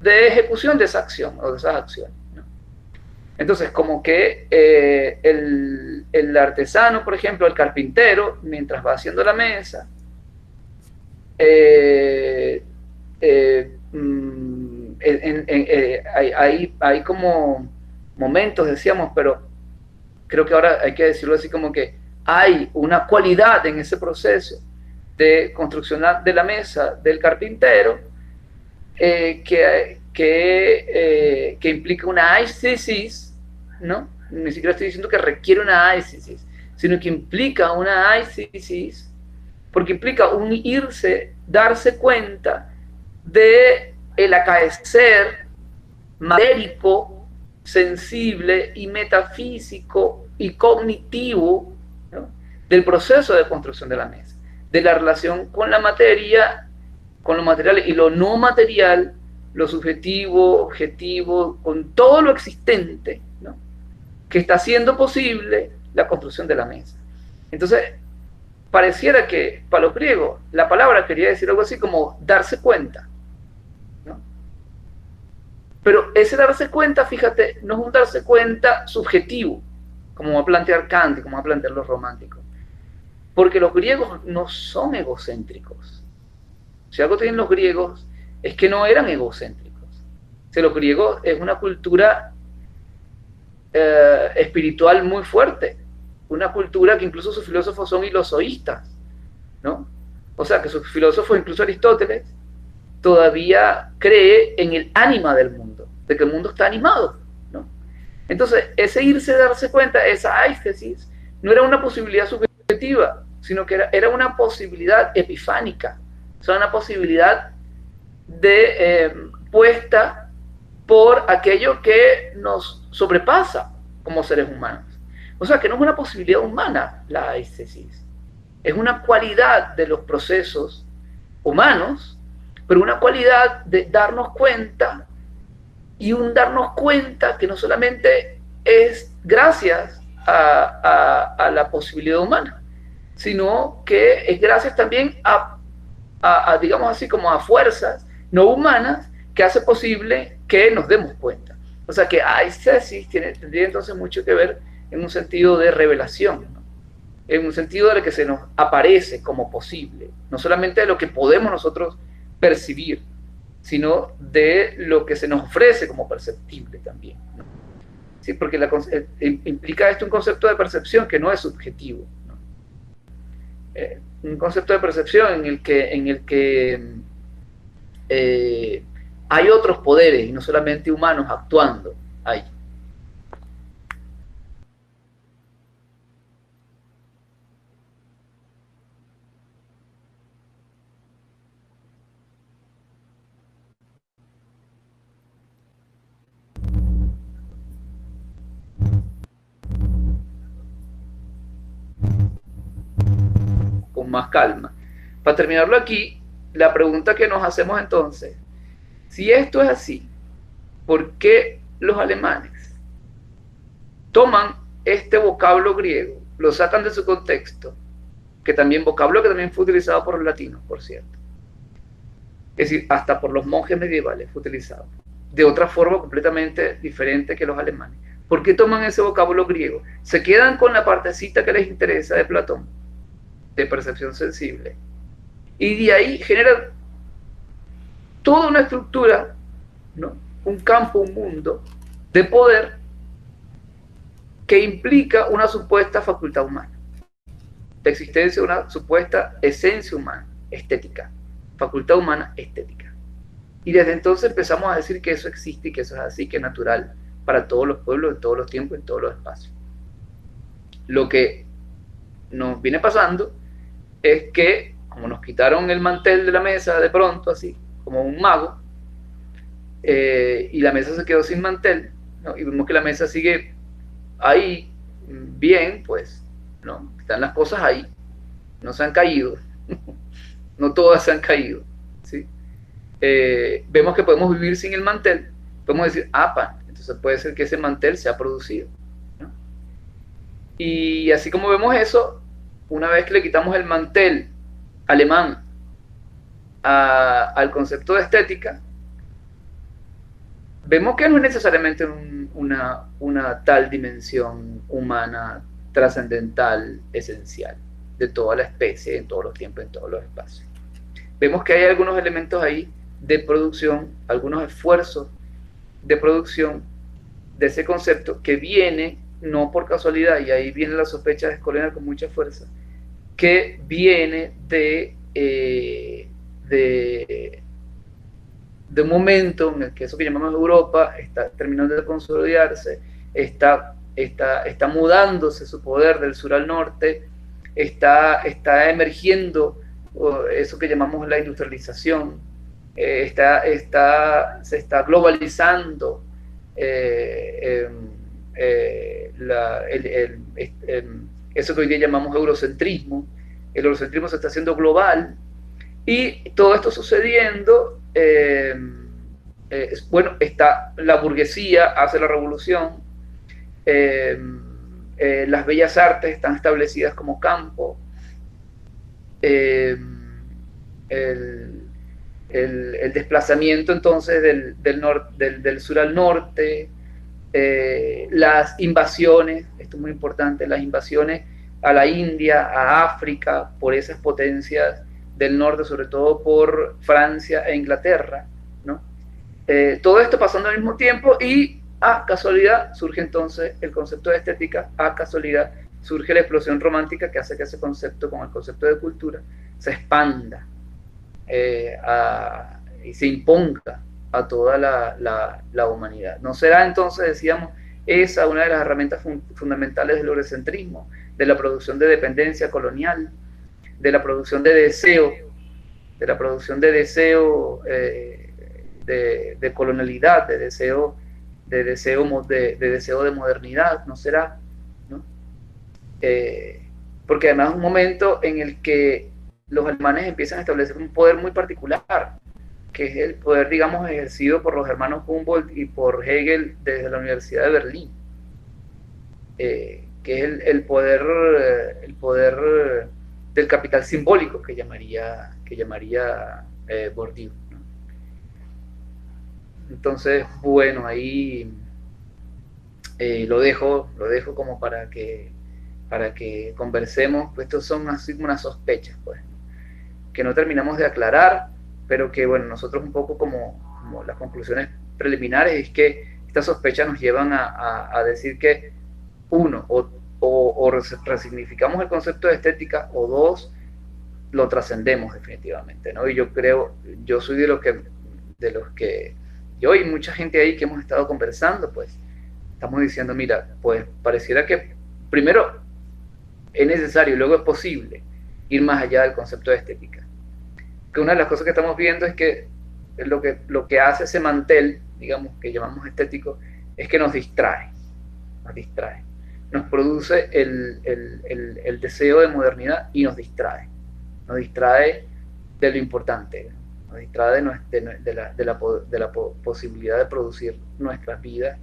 de ejecución de esa acción o de esas acciones, ¿no? Entonces, como que el artesano, por ejemplo, el carpintero, mientras va haciendo la mesa, hay como momentos, decíamos, pero creo que ahora hay que decirlo así, como que hay una cualidad en ese proceso de construcción de la mesa del carpintero que implica una aistesis, ¿no? Ni siquiera estoy diciendo que requiere una aistesis, sino que implica una aistesis, porque implica un darse cuenta de el acaecer matérico, sensible y metafísico y cognitivo, ¿no? Del proceso de construcción de la mesa, de la relación con la materia, con lo material y lo no material, lo subjetivo, objetivo, con todo lo existente, ¿no? Que está haciendo posible la construcción de la mesa. Entonces, pareciera que para los griegos la palabra quería decir algo así como darse cuenta, ¿no? Pero ese darse cuenta, fíjate, no es un darse cuenta subjetivo, como va a plantear Kant, como va a plantear los románticos, porque los griegos no son egocéntricos. Si algo tienen los griegos es que no eran egocéntricos. O sea, los griegos es una cultura espiritual muy fuerte, una cultura que incluso sus filósofos son ilozoístas, ¿no? O sea, que sus filósofos, incluso Aristóteles, todavía cree en el ánima del mundo, de que el mundo está animado, ¿no? Entonces, ese irse a darse cuenta, esa aistesis, no era una posibilidad subjetiva, sino que era una posibilidad epifánica, o sea, una posibilidad puesta por aquello que nos sobrepasa como seres humanos. O sea, que no es una posibilidad humana la aistesis, es una cualidad de los procesos humanos, pero una cualidad de darnos cuenta, y un darnos cuenta que no solamente es gracias a la posibilidad humana, sino que es gracias también digamos así, como a fuerzas no humanas que hace posible que nos demos cuenta. O sea que aistesis tendría entonces mucho que ver en un sentido de revelación, ¿no? En un sentido de lo que se nos aparece como posible, no solamente de lo que podemos nosotros percibir, sino de lo que se nos ofrece como perceptible también, ¿no? Sí, porque implica esto un concepto de percepción que no es subjetivo, ¿no? Un concepto de percepción en el que hay otros poderes y no solamente humanos actuando ahí. Con más calma. Para terminarlo aquí, la pregunta que nos hacemos entonces, si esto es así, por qué los alemanes toman este vocablo griego, lo sacan de su contexto, vocablo que también fue utilizado por los latinos, por cierto. Es decir, hasta por los monjes medievales fue utilizado, de otra forma completamente diferente que los alemanes. ¿Por qué toman ese vocablo griego? Se quedan con la partecita que les interesa de Platón, de percepción sensible, y de ahí generan toda una estructura, ¿no? Un campo, un mundo de poder que implica una supuesta facultad humana, la existencia de una supuesta esencia humana, estética, facultad humana estética. Y desde entonces empezamos a decir que eso existe y que eso es así, que es natural para todos los pueblos, en todos los tiempos, en todos los espacios. Lo que nos viene pasando es que, como nos quitaron el mantel de la mesa de pronto, así, como un mago, y la mesa se quedó sin mantel, ¿no? Y vemos que la mesa sigue ahí bien, pues, ¿no? Están las cosas ahí, no se han caído, no todas se han caído, ¿sí? Vemos que podemos vivir sin el mantel, podemos decir, entonces puede ser que ese mantel se ha producido, ¿no? Y así como vemos eso, una vez que le quitamos el mantel alemán al concepto de estética, vemos que no es necesariamente una tal dimensión humana trascendental, esencial, de toda la especie, en todos los tiempos, en todos los espacios. Vemos que hay algunos elementos ahí de producción, algunos esfuerzos de producción de ese concepto que viene, no por casualidad, y ahí viene la sospecha de Skoliner con mucha fuerza, que viene de un momento en el que eso que llamamos Europa está terminando de consolidarse, está mudándose su poder del sur al norte, está emergiendo eso que llamamos la industrialización, se está globalizando eso que hoy día llamamos eurocentrismo. El eurocentrismo se está haciendo global, y todo esto sucediendo, bueno, está la burguesía, hace la revolución, las bellas artes están establecidas como campo, el desplazamiento entonces del sur al norte, las invasiones, esto es muy importante, las invasiones a la India, a África, por esas potencias del norte, sobre todo por Francia e Inglaterra, ¿no? Todo esto pasando al mismo tiempo, y a casualidad surge entonces el concepto de estética, a casualidad surge la explosión romántica que hace que ese concepto, con el concepto de cultura, se expanda y se imponga a toda la humanidad. ¿No será entonces, decíamos, esa una de las herramientas fundamentales del eurocentrismo, de la producción de dependencia colonial, de la producción de deseo, de colonialidad, de deseo de modernidad? ¿No será? ¿No? Porque además es un momento en el que los alemanes empiezan a establecer un poder muy particular, que es el poder, digamos, ejercido por los hermanos Humboldt y por Hegel desde la Universidad de Berlín, que es el poder del capital simbólico que llamaría Bourdieu, ¿no? Entonces, bueno, ahí lo dejo como para que conversemos, pues estos son así como unas sospechas, pues, que no terminamos de aclarar, pero que, bueno, nosotros un poco como las conclusiones preliminares es que estas sospechas nos llevan a decir que, uno, o resignificamos el concepto de estética, o dos, lo trascendemos definitivamente, ¿no? Y yo soy de los que yo y mucha gente ahí que hemos estado conversando, pues, estamos diciendo, mira, pues pareciera que primero es necesario y luego es posible ir más allá del concepto de estética. Que una de las cosas que estamos viendo es que lo que hace ese mantel, digamos, que llamamos estético, es que nos distrae, nos produce el deseo de modernidad y nos distrae de lo importante, nos distrae de la posibilidad de producir nuestras vidas,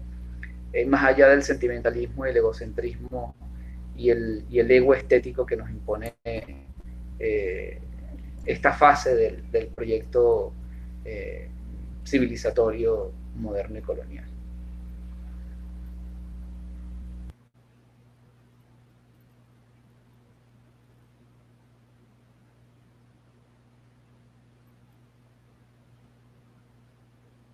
más allá del sentimentalismo y el egocentrismo y el ego estético que nos impone esta fase del proyecto civilizatorio moderno y colonial.